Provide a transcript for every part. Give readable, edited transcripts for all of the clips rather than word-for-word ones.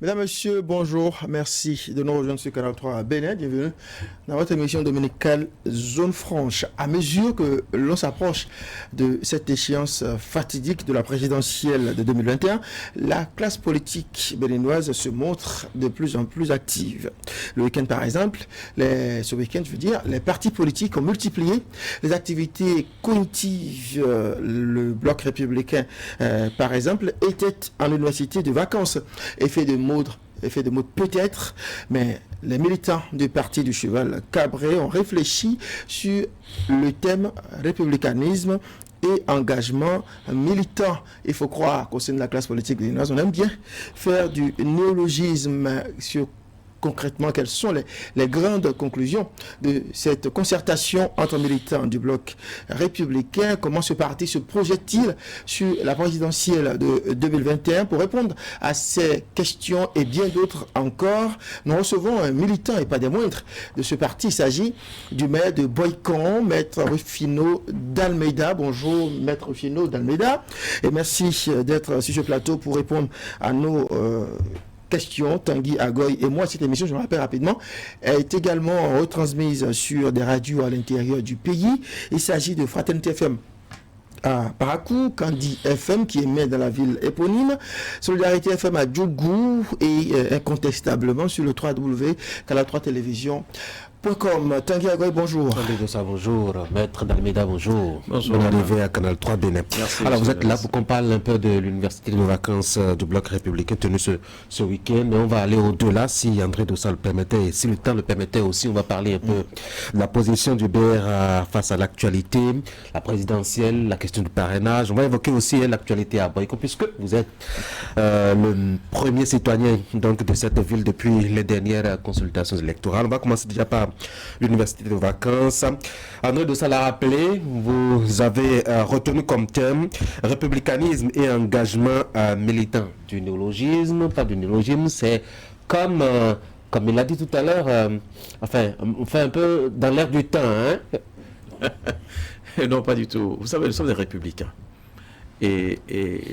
Mesdames, Messieurs, bonjour. Merci de nous rejoindre sur Canal 3 à Bénin. Bienvenue dans votre émission dominicale Zone Franche. À mesure que l'on s'approche de cette échéance fatidique de la présidentielle de 2021, la classe politique béninoise se montre de plus en plus active. Le week-end, par exemple, ce week-end, je veux dire, les partis politiques ont multiplié les activités cognitives. Le bloc républicain, par exemple, était en université de vacances. Effet de mode peut-être, mais les militants du parti du cheval cabré ont réfléchi sur le thème républicanisme et engagement militant. Il faut croire qu'au sein de la classe politique béninoise, on aime bien faire du néologisme sur concrètement quelles sont les grandes conclusions de cette concertation entre militants du bloc républicain. Comment ce parti se projette-t-il sur la présidentielle de 2021? Pour répondre à ces questions et bien d'autres encore, nous recevons un militant et pas des moindres de ce parti. Il s'agit du maire de Boycon, Maître Rufino d'Almeida. Bonjour Maître Rufino d'Almeida et merci d'être sur ce plateau pour répondre à nos question. Tanguy Agoy et moi, cette émission, je me rappelle rapidement, est également retransmise sur des radios à l'intérieur du pays. Il s'agit de Fraternité FM à Parakou, Kandi FM qui émet dans la ville éponyme, Solidarité FM à Djougou et incontestablement sur le 3W Canal 3 Télévision. Tanguy Agoy, bonjour. Bonjour. Maître d'Almeida, bonjour. Bonjour. Bonne arrivée à Canal 3 Bénin. Merci. Alors, vous êtes là pour qu'on parle un peu de l'université de vacances du bloc républicain tenue ce week-end. On va aller au-delà si André Dossa le permettait et si le temps le permettait aussi. On va parler un peu de la position du BR face à l'actualité, la présidentielle, la question du parrainage. On va évoquer aussi l'actualité à Boycon puisque vous êtes le premier citoyen donc, de cette ville depuis les dernières consultations électorales. On va commencer déjà par l'université de vacances. André Dossa l'a rappelé, vous avez retenu comme thème républicanisme et engagement militant. Du néologisme, pas du néologisme, c'est comme il l'a dit tout à l'heure, on fait un peu dans l'air du temps. Hein? Non, pas du tout. Vous savez, nous sommes des républicains. Et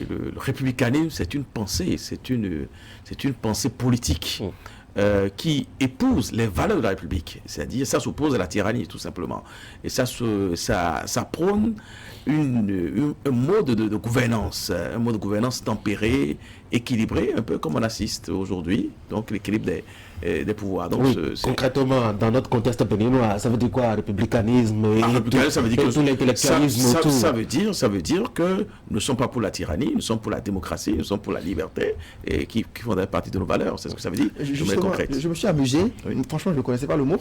le républicanisme, c'est une pensée, c'est une pensée politique. Qui épouse les valeurs de la République, c'est-à-dire ça s'oppose à la tyrannie tout simplement, et ça prône un mode de gouvernance, un mode de gouvernance tempéré, équilibré, un peu comme on assiste aujourd'hui, donc l'équilibre des pouvoirs. Donc, oui, concrètement, dans notre contexte béninois, ça veut dire quoi, républicanisme ça veut dire que tout l'intellectualisme ça veut dire que nous ne sommes pas pour la tyrannie, nous sommes pour la démocratie, nous sommes pour la liberté, et qui font partie de nos valeurs. C'est ce que ça veut dire. Je me suis amusé, franchement je ne connaissais pas le mot,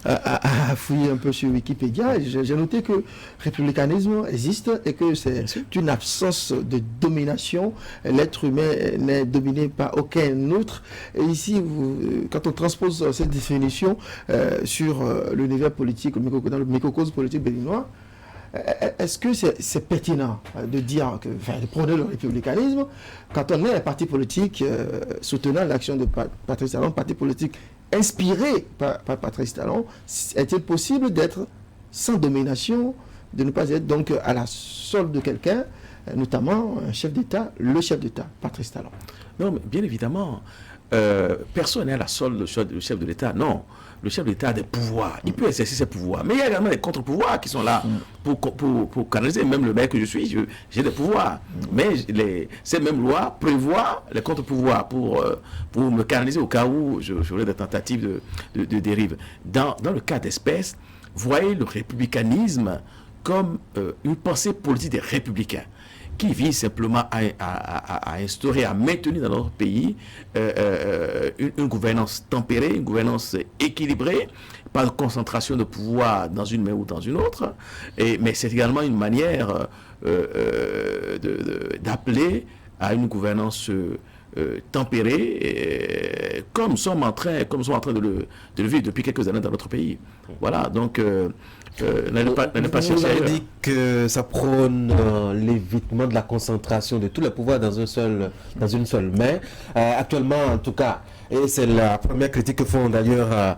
à fouiller un peu sur Wikipédia. J'ai noté que républicanisme existe et que c'est une absence de domination. L'être humain n'est dominé par aucun autre. Et ici, quand on transpose cette définition sur l'univers politique, dans le microcosme politique béninois, est-ce que c'est pertinent de dire de prôner le républicanisme quand on est un parti politique soutenant l'action de Patrice Talon, parti politique inspiré par Patrice Talon? Est-il possible d'être sans domination, de ne pas être donc à la solde de quelqu'un, notamment un chef d'État, le chef d'État, Patrice Talon? Non, mais bien évidemment, personne n'est à la solde du chef de l'État, non. Le chef de l'État a des pouvoirs, il peut exercer ses pouvoirs, mais il y a également des contre-pouvoirs qui sont là pour canaliser. Même le maire que je suis, j'ai des pouvoirs, mais ces mêmes lois prévoient les contre-pouvoirs pour me canaliser au cas où j'aurais des tentatives de dérive. Dans le cas d'espèce, voyez le républicanisme comme une pensée politique des républicains qui vise simplement à instaurer, à maintenir dans notre pays une gouvernance tempérée, une gouvernance équilibrée, pas de concentration de pouvoir dans une main ou dans une autre, mais c'est également une manière d'appeler à une gouvernance tempérée, comme nous sommes en train de le vivre depuis quelques années dans notre pays. Voilà, donc vous avez dit que ça prône l'évitement de la concentration de tous les pouvoirs dans une seule main. Actuellement, en tout cas, et c'est la première critique que font d'ailleurs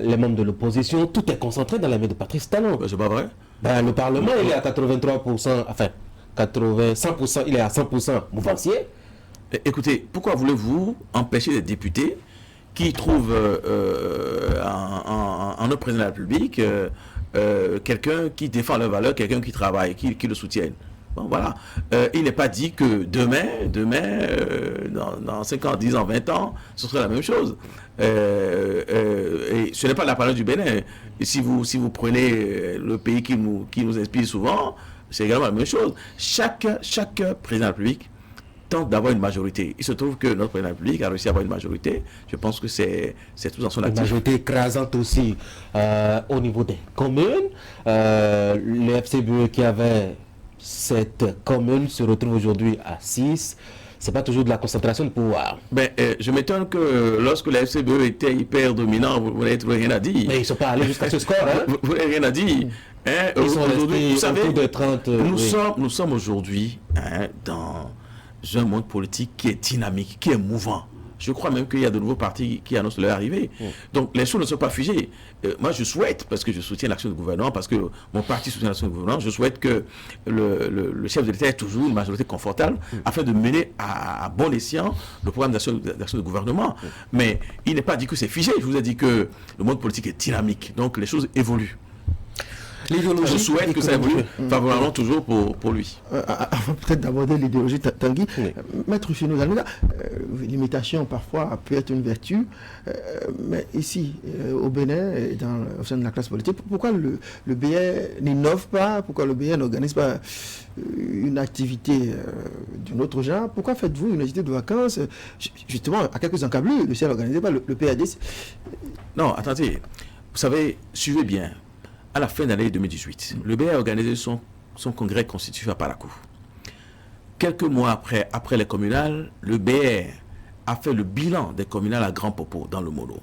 les membres de l'opposition, tout est concentré dans la main de Patrice Talon. C'est pas vrai. Le Parlement, il est à 83%, 100%, il est à 100% mouvancier. Écoutez, pourquoi voulez-vous empêcher des députés qui trouvent en notre président de la République quelqu'un qui défend leurs valeurs, quelqu'un qui travaille, qui le soutienne? Bon, voilà. Il n'est pas dit que demain dans 5 ans, 10 ans, 20 ans, ce serait la même chose. Et ce n'est pas la parole du Bénin. Et si vous prenez le pays qui nous inspire souvent, c'est également la même chose. Chaque président de la République tente d'avoir une majorité. Il se trouve que notre président de la République a réussi à avoir une majorité. Je pense que c'est tout dans son actif. Une majorité écrasante aussi au niveau des communes. Le FCBE qui avait 7 communes se retrouve aujourd'hui à 6. C'est pas toujours de la concentration de pouvoir. Je m'étonne que lorsque la FCBE était hyper dominant, vous n'avez rien à dire. Mais ils ne sont pas allés jusqu'à ce score. Hein? Vous n'avez rien à dire. Ils sont restés vous savez, autour de 30. Nous sommes aujourd'hui dans un monde politique qui est dynamique, qui est mouvant. Je crois même qu'il y a de nouveaux partis qui annoncent leur arrivée. Donc les choses ne sont pas figées. Moi je souhaite, parce que je soutiens l'action du gouvernement, parce que mon parti soutient l'action du gouvernement, je souhaite que le chef de l'État ait toujours une majorité confortable afin de mener à bon escient le programme d'action du gouvernement. Mais il n'est pas dit que c'est figé. Je vous ai dit que le monde politique est dynamique. Donc les choses évoluent. Je souhaite que ça évolue favorablement toujours pour lui. Avant peut-être d'aborder l'idéologie Tanguy, Maître Fino, l'imitation parfois peut être une vertu, mais ici, au Bénin, et au sein de la classe politique, pourquoi le BR n'innove pas? Pourquoi le BR n'organise pas une activité d'un autre genre? Pourquoi faites-vous une activité de vacances justement à quelques encablures? Le ciel n'organisait pas le PAD? Non, attendez, vous savez, suivez bien. À la fin de l'année 2018, le BR a organisé son congrès constitutif à Parakou. Quelques mois après les communales, le BR a fait le bilan des communales à Grand Popo, dans le Mono.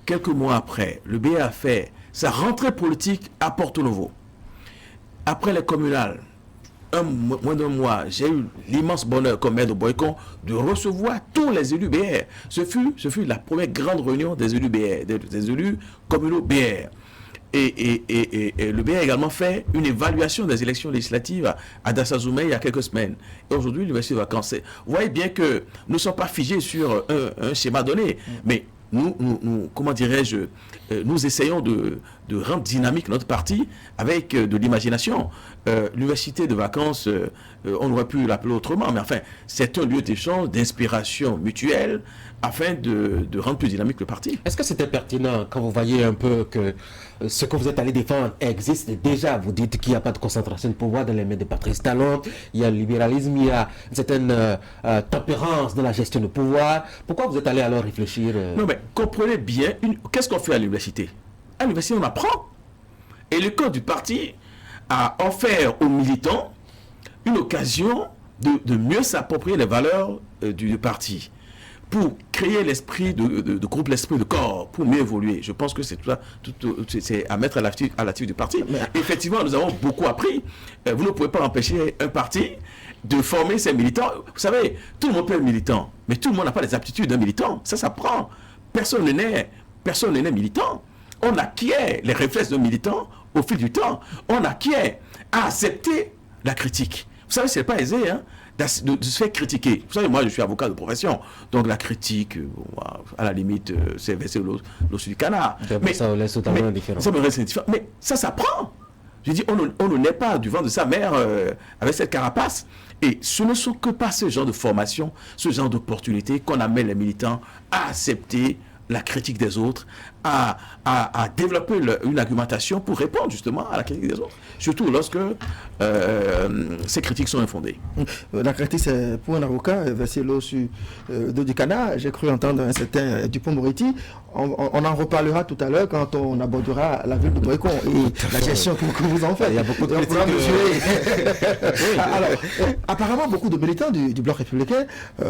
Quelques mois après, le BR a fait sa rentrée politique à Porto Novo. Après les communales, moins d'un mois, j'ai eu l'immense bonheur comme maire de Boycon de recevoir tous les élus BR. Ce fut la première grande réunion des élus BR, des élus communaux BR. Et le BR a également fait une évaluation des élections législatives à Dassazoumé il y a quelques semaines. Et aujourd'hui, l'université de vacances. Vous voyez bien que nous ne sommes pas figés sur un schéma donné, mais nous comment dirais-je, nous essayons de rendre dynamique notre parti avec de l'imagination. L'université de vacances, on aurait pu l'appeler autrement, mais enfin, c'est un lieu d'échange, d'inspiration mutuelle, afin de rendre plus dynamique le parti. Est-ce que c'était pertinent quand vous voyez un peu que ce que vous êtes allé défendre existe déjà? Vous dites qu'il n'y a pas de concentration de pouvoir dans les mains de Patrice Talon, il y a le libéralisme, il y a une certaine tempérance dans la gestion du pouvoir. Pourquoi vous êtes allé alors réfléchir Non, mais comprenez bien, qu'est-ce qu'on fait à l'université? À l'université, on apprend. Et le code du parti a offert aux militants une occasion de mieux s'approprier les valeurs du parti, pour créer l'esprit de groupe, l'esprit de corps, pour mieux évoluer. Je pense que c'est tout ça, c'est à mettre à l'actif du parti. Mais effectivement, nous avons beaucoup appris. Vous ne pouvez pas empêcher un parti de former ses militants. Vous savez, tout le monde peut être militant, mais tout le monde n'a pas les aptitudes d'un militant. Ça s'apprend. Personne ne naît militant. On acquiert les réflexes d'un militant au fil du temps. On acquiert à accepter la critique. Vous savez, ce n'est pas aisé, hein, de se faire critiquer. Vous savez, moi, je suis avocat de profession. Donc, la critique, à la limite, c'est verser l'eau sur du canard. Mais ça laisse totalement indifférent. Ça me laisse indifférent. Mais ça s'apprend. Je dis, on ne naît pas du vent de sa mère avec cette carapace. Et ce ne sont que par ce genre de formation, ce genre d'opportunité qu'on amène les militants à accepter la critique des autres, à développer une argumentation pour répondre justement à la critique des autres. Surtout lorsque ces critiques sont infondées. La critique, c'est pour un avocat, verser l'eau sur le dos du canard. J'ai cru entendre un certain Dupond-Moretti. On en reparlera tout à l'heure quand on abordera la ville de Boycon et la gestion que vous en faites. Il y a beaucoup de critiques. Alors, apparemment, beaucoup de militants du Bloc républicain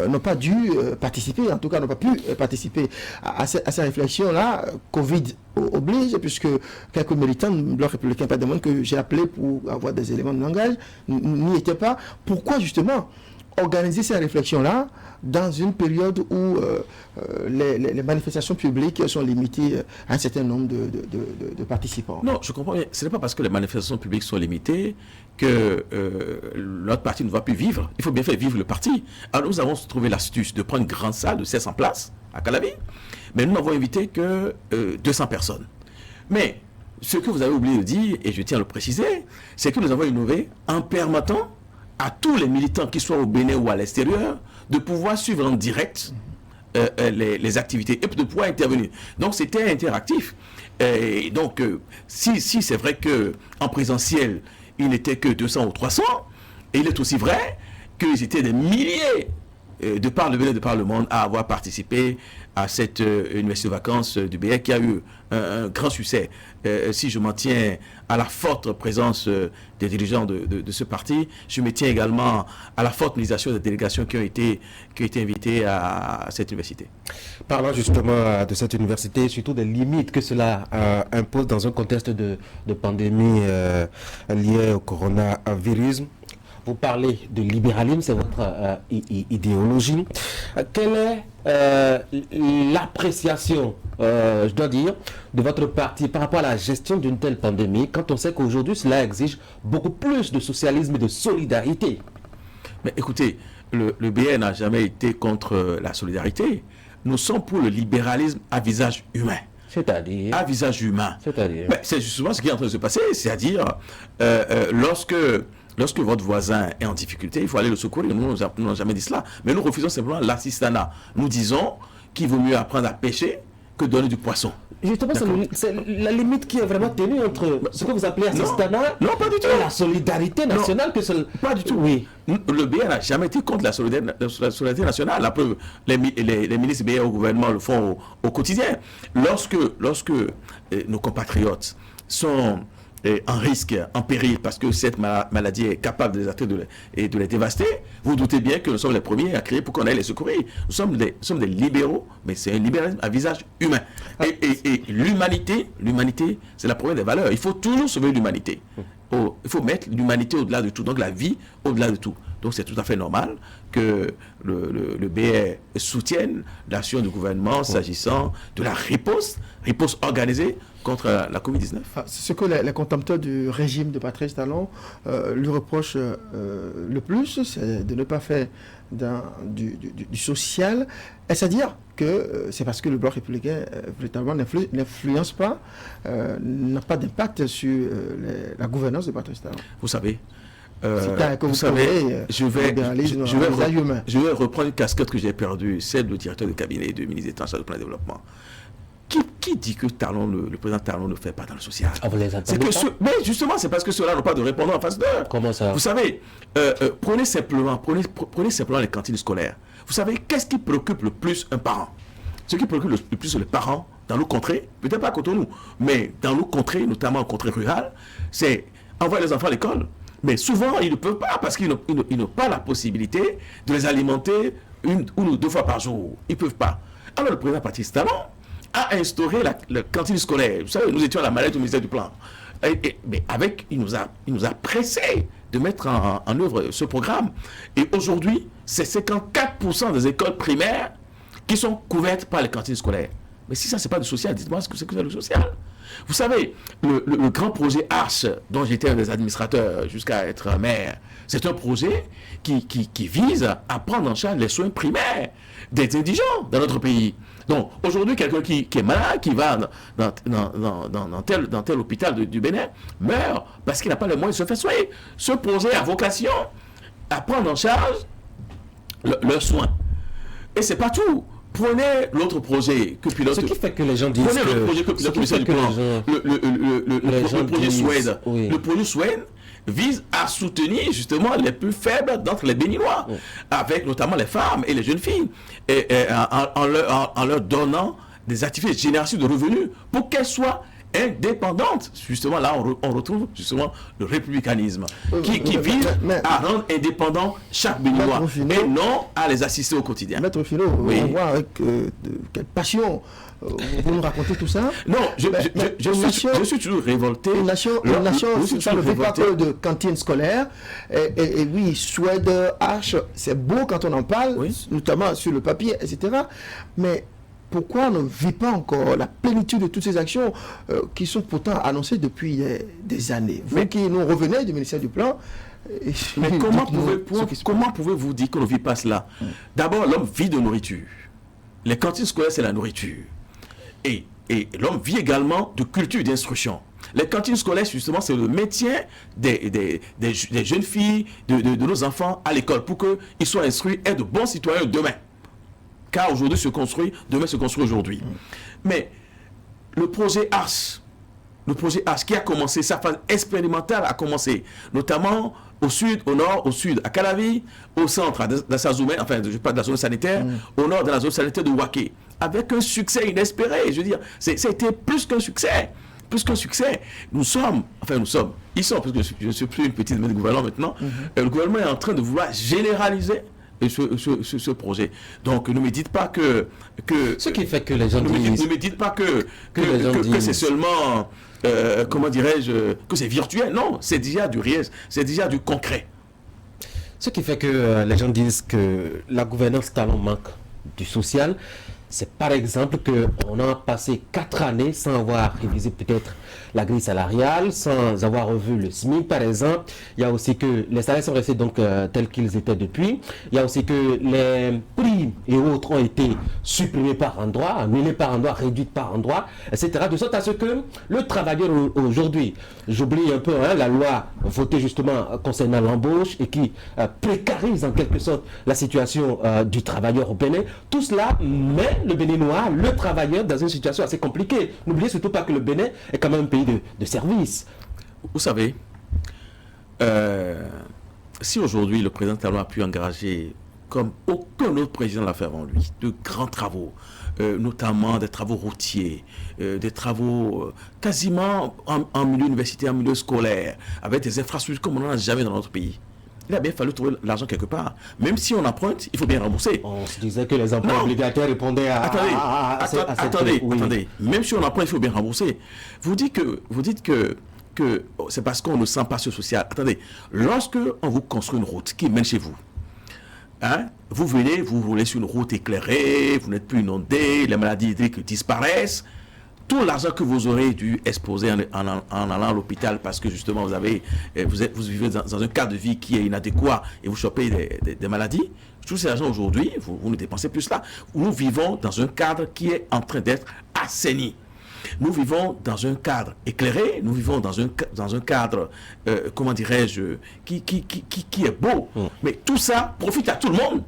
n'ont pas dû participer, en tout cas n'ont pas pu participer à ces réflexions-là. Covid oblige, puisque quelques militants du Bloc républicain, pas de monde que j'ai appelé pour avoir des éléments de langage, n'y étaient pas. Pourquoi justement organiser ces réflexions-là dans une période où les manifestations publiques sont limitées à un certain nombre de participants. Non, je comprends bien. Ce n'est pas parce que les manifestations publiques sont limitées que notre parti ne va plus vivre. Il faut bien faire vivre le parti. Alors nous avons trouvé l'astuce de prendre une grande salle de 700 places à Calavi, mais nous n'avons invité que 200 personnes. Mais ce que vous avez oublié de dire, et je tiens à le préciser, c'est que nous avons innové en permettant à tous les militants, qui soient au Bénin ou à l'extérieur, de pouvoir suivre en direct les activités et de pouvoir intervenir. Donc c'était interactif. Et donc si c'est vrai qu'en présentiel, il n'était que 200 ou 300, et il est aussi vrai qu'ils étaient des milliers de par le Bénin, de par le monde, à avoir participé à cette université de vacances du BR qui a eu un grand succès. Si je m'en tiens à la forte présence des dirigeants de ce parti, je me tiens également à la forte mobilisation des délégations qui ont été invitées à cette université. Parlons justement de cette université, surtout des limites que cela impose dans un contexte de pandémie liée au coronavirus. Vous parlez de libéralisme, c'est votre idéologie. Quelle est l'appréciation, je dois dire, de votre parti par rapport à la gestion d'une telle pandémie, quand on sait qu'aujourd'hui cela exige beaucoup plus de socialisme et de solidarité? Mais écoutez, le BN n'a jamais été contre la solidarité. Nous sommes pour le libéralisme à visage humain. C'est-à-dire à visage humain. C'est-à-dire C'est justement ce qui est en train de se passer, c'est-à-dire lorsque votre voisin est en difficulté, il faut aller le secourir. Nous n'avons jamais dit cela. Mais nous refusons simplement l'assistanat. Nous disons qu'il vaut mieux apprendre à pêcher que donner du poisson. Justement, c'est la limite qui est vraiment tenue entre ce que vous appelez assistanat et la solidarité nationale. Pas du tout. Oui. Le BR n'a jamais été contre la solidarité nationale. La preuve, les ministres BR au gouvernement le font au quotidien. Lorsque nos compatriotes sont en risque, en péril, parce que cette maladie est capable de les atteindre et de les dévaster, vous doutez bien que nous sommes les premiers à crier pour qu'on aille les secourir. Nous sommes des libéraux, mais c'est un libéralisme à visage humain. Et l'humanité, c'est la première des valeurs. Il faut toujours sauver l'humanité. Il faut mettre l'humanité au-delà de tout, donc la vie au-delà de tout. Donc c'est tout à fait normal que le BR soutienne l'action du gouvernement s'agissant de la riposte organisée contre la Covid-19. Ce que les contempteurs du régime de Patrice Talon lui reprochent le plus, c'est de ne pas faire du social. Est-ce à dire que c'est parce que le bloc républicain véritablement n'influence pas, n'a pas d'impact sur la gouvernance de Patrice Talon? Vous savez, je vais reprendre une casquette que j'ai perdue, celle de directeur de cabinet du ministre des Transports et du Plan de Développement. Qui dit que le président Talon ne fait pas dans le social? Vous les entendez pas? Mais justement, c'est parce que ceux-là n'ont pas de répondant en face d'eux. Comment ça? Vous savez, prenez simplement les cantines scolaires. Vous savez, qu'est-ce qui préoccupe le plus un parent? Ce qui préoccupe le plus les parents dans nos contrées, peut-être pas à Cotonou, mais dans nos contrées, notamment en contrées rurales, c'est envoyer les enfants à l'école. Mais souvent, ils ne peuvent pas parce qu'ils n'ont pas la possibilité de les alimenter une ou deux fois par jour. Ils ne peuvent pas. Alors le président Patrice Talon a instauré la cantine scolaire. Vous savez, nous étions à la mallette au ministère du Plan. Mais il nous a pressé de mettre en œuvre ce programme. Et aujourd'hui, c'est 54% des écoles primaires qui sont couvertes par les cantines scolaires. Mais si ça, c'est pas du social, dites-moi ce que c'est que le social. Vous savez, le grand projet Arche, dont j'étais un des administrateurs jusqu'à être maire, c'est un projet qui vise à prendre en charge les soins primaires des indigents dans notre pays. Donc, aujourd'hui, quelqu'un qui est malade, qui va dans tel hôpital du Bénin, meurt parce qu'il n'a pas les moyens de se faire soigner. Ce projet a vocation à prendre en charge leurs soins. Et c'est pas tout. Prenez l'autre projet que pilote. Ce qui fait que les gens disent prenez l'autre projet que pilote le ministère du Plan. Le projet Suède. Oui. Le projet Suède vise à soutenir justement les plus faibles d'entre les Béninois, avec notamment les femmes et les jeunes filles, en leur donnant des activités génératives de revenus pour qu'elles soient indépendante. Justement, là, on retrouve justement le républicanisme qui vise à rendre indépendant chaque Béninois et non à les assister au quotidien. Maître Philo, on voit avec quelle passion vous nous racontez tout ça. Non, je suis toujours révolté. Une nation, ça ne fait pas que de cantines scolaires. Et oui, Suède, H, c'est beau quand on en parle, notamment sur le papier, etc. Mais pourquoi on ne vit pas encore la plénitude de toutes ces actions qui sont pourtant annoncées depuis des années? Vous qui nous revenez du ministère du Plan. Mais comment pouvez-vous dire qu'on ne vit pas cela? D'abord, l'homme vit de nourriture. Les cantines scolaires, c'est la nourriture. Et l'homme vit également de culture, d'instruction. Les cantines scolaires, justement, c'est le maintien des jeunes filles, de nos enfants à l'école pour qu'ils soient instruits et de bons citoyens demain. Car aujourd'hui se construit, demain se construit aujourd'hui. Mais le projet ARCH qui a commencé, sa phase expérimentale a commencé, notamment au sud, au nord, au sud, à Calavi, au centre, à Dassazoumé, enfin, je parle de la zone sanitaire, au nord, dans la zone sanitaire de Waké, avec un succès inespéré. Je veux dire, ça a été plus qu'un succès. Plus qu'un succès. Ils sont, parce que je ne suis plus une petite main du gouvernement maintenant, le gouvernement est en train de vouloir généraliser ce projet. Donc ne me dites pas que ce qui fait que les gens disent... Ne me dites pas que c'est seulement comment dirais-je, que c'est virtuel. Non, c'est déjà du réel, c'est déjà du concret. Ce qui fait que les gens disent que la gouvernance talent manque du social. C'est par exemple qu'on a passé 4 années sans avoir révisé peut-être la grille salariale, sans avoir revu le SMIC par exemple. Il y a aussi que les salaires sont restés donc tels qu'ils étaient depuis. Il y a aussi que les primes et autres ont été supprimés par endroit, annulés par endroit, réduits par endroit, etc. De sorte à ce que le travailleur aujourd'hui, j'oublie un peu la loi votée justement concernant l'embauche et qui précarise en quelque sorte la situation du travailleur au Bénin, tout cela met le Béninois, le travailleur, dans une situation assez compliquée. N'oubliez surtout pas que le Bénin est quand même un pays de service. Vous savez, si aujourd'hui le président Talon a pu engager, comme aucun autre président l'a fait avant lui, de grands travaux, notamment des travaux routiers, des travaux quasiment en milieu universitaire, en milieu scolaire, avec des infrastructures comme on n'en a jamais dans notre pays. Il a bien fallu trouver l'argent quelque part. Même si on emprunte, il faut bien rembourser. On se disait que les emprunts obligataires répondaient à... Attendez. Même si on emprunte, il faut bien rembourser. Vous dites que c'est parce qu'on ne sent pas ce social. Attendez, lorsque on vous construit une route qui mène chez vous, vous venez, vous roulez sur une route éclairée, vous n'êtes plus inondé, les maladies hydriques disparaissent. Tout l'argent que vous aurez dû exposer en allant à l'hôpital parce que justement vous vivez dans un cadre de vie qui est inadéquat et vous chopez des maladies, tout cet argent aujourd'hui, vous ne dépensez plus cela. Nous vivons dans un cadre qui est en train d'être assaini. Nous vivons dans un cadre éclairé, nous vivons dans un cadre, comment dirais-je, qui est beau. Mais tout ça profite à tout le monde.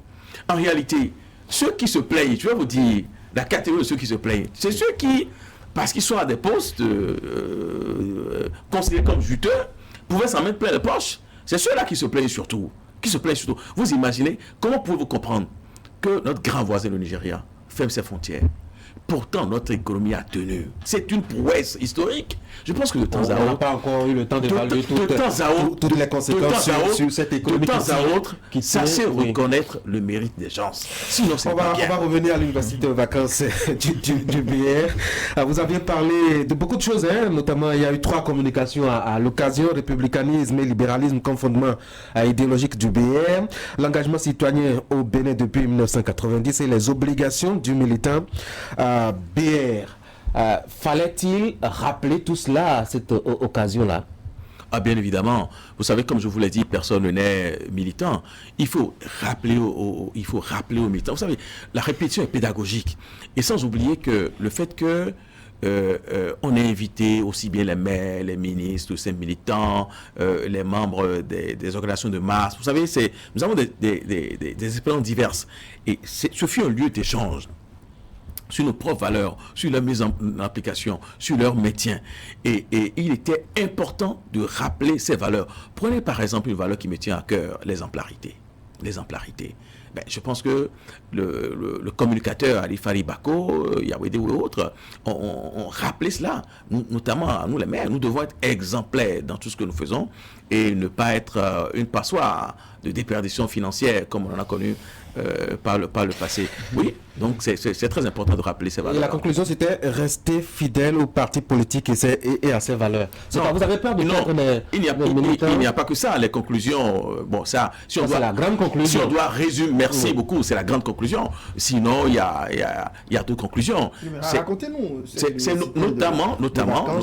En réalité, ceux qui se plaignent, je vais vous dire, la catégorie de ceux qui se plaignent, c'est ceux qui... parce qu'ils sont à des postes considérés comme juteux, pouvaient s'en mettre plein les poches. C'est ceux-là qui se plaignent surtout. Vous imaginez, comment pouvez-vous comprendre que notre grand voisin, le Nigeria, ferme ses frontières? Pourtant, notre économie a tenu. C'est une prouesse historique. Je pense que de temps à autre... On n'a pas encore eu le temps d'évaluer toutes les conséquences sur cette économie. De temps à autre, sachez reconnaître le mérite des gens. Sinon, c'est pas bien. On va revenir à l'université aux vacances du BR. Vous aviez parlé de beaucoup de choses, notamment il y a eu 3 communications à l'occasion, républicanisme et libéralisme comme fondement idéologique du BR, l'engagement citoyen au Bénin depuis 1990 et les obligations du militant BR. Fallait-il rappeler tout cela à cette occasion-là? Bien évidemment. Vous savez, comme je vous l'ai dit, personne n'est militant. Il faut rappeler aux militants. Vous savez, la répétition est pédagogique. Et sans oublier que le fait que on a invité aussi bien les maires, les ministres, ces militants, les membres des organisations de masse. Vous savez, nous avons des expériences diverses. Et ce fut un lieu d'échange sur nos propres valeurs, sur leur mise en application, sur leur maintien. Et il était important de rappeler ces valeurs. Prenez par exemple une valeur qui me tient à cœur, l'exemplarité. Ben, je pense que le communicateur Ali Fari Bako, Yawede ou autres, ont rappelé cela. Notamment, nous les maires, nous devons être exemplaires dans tout ce que nous faisons et ne pas être une passoire de déperdition financière comme on en a connu par le passé. Oui, donc c'est très important de rappeler ces valeurs. Et la conclusion, c'était rester fidèle au parti politique et à ses valeurs. Non, vous avez peur de perdre il n'y a pas que ça. Les conclusions, bon, ça, si on doit, c'est la grande conclusion. Si on doit résumer, merci beaucoup, c'est la grande conclusion. Sinon, il y a d'autres conclusions. Racontez-nous. C'est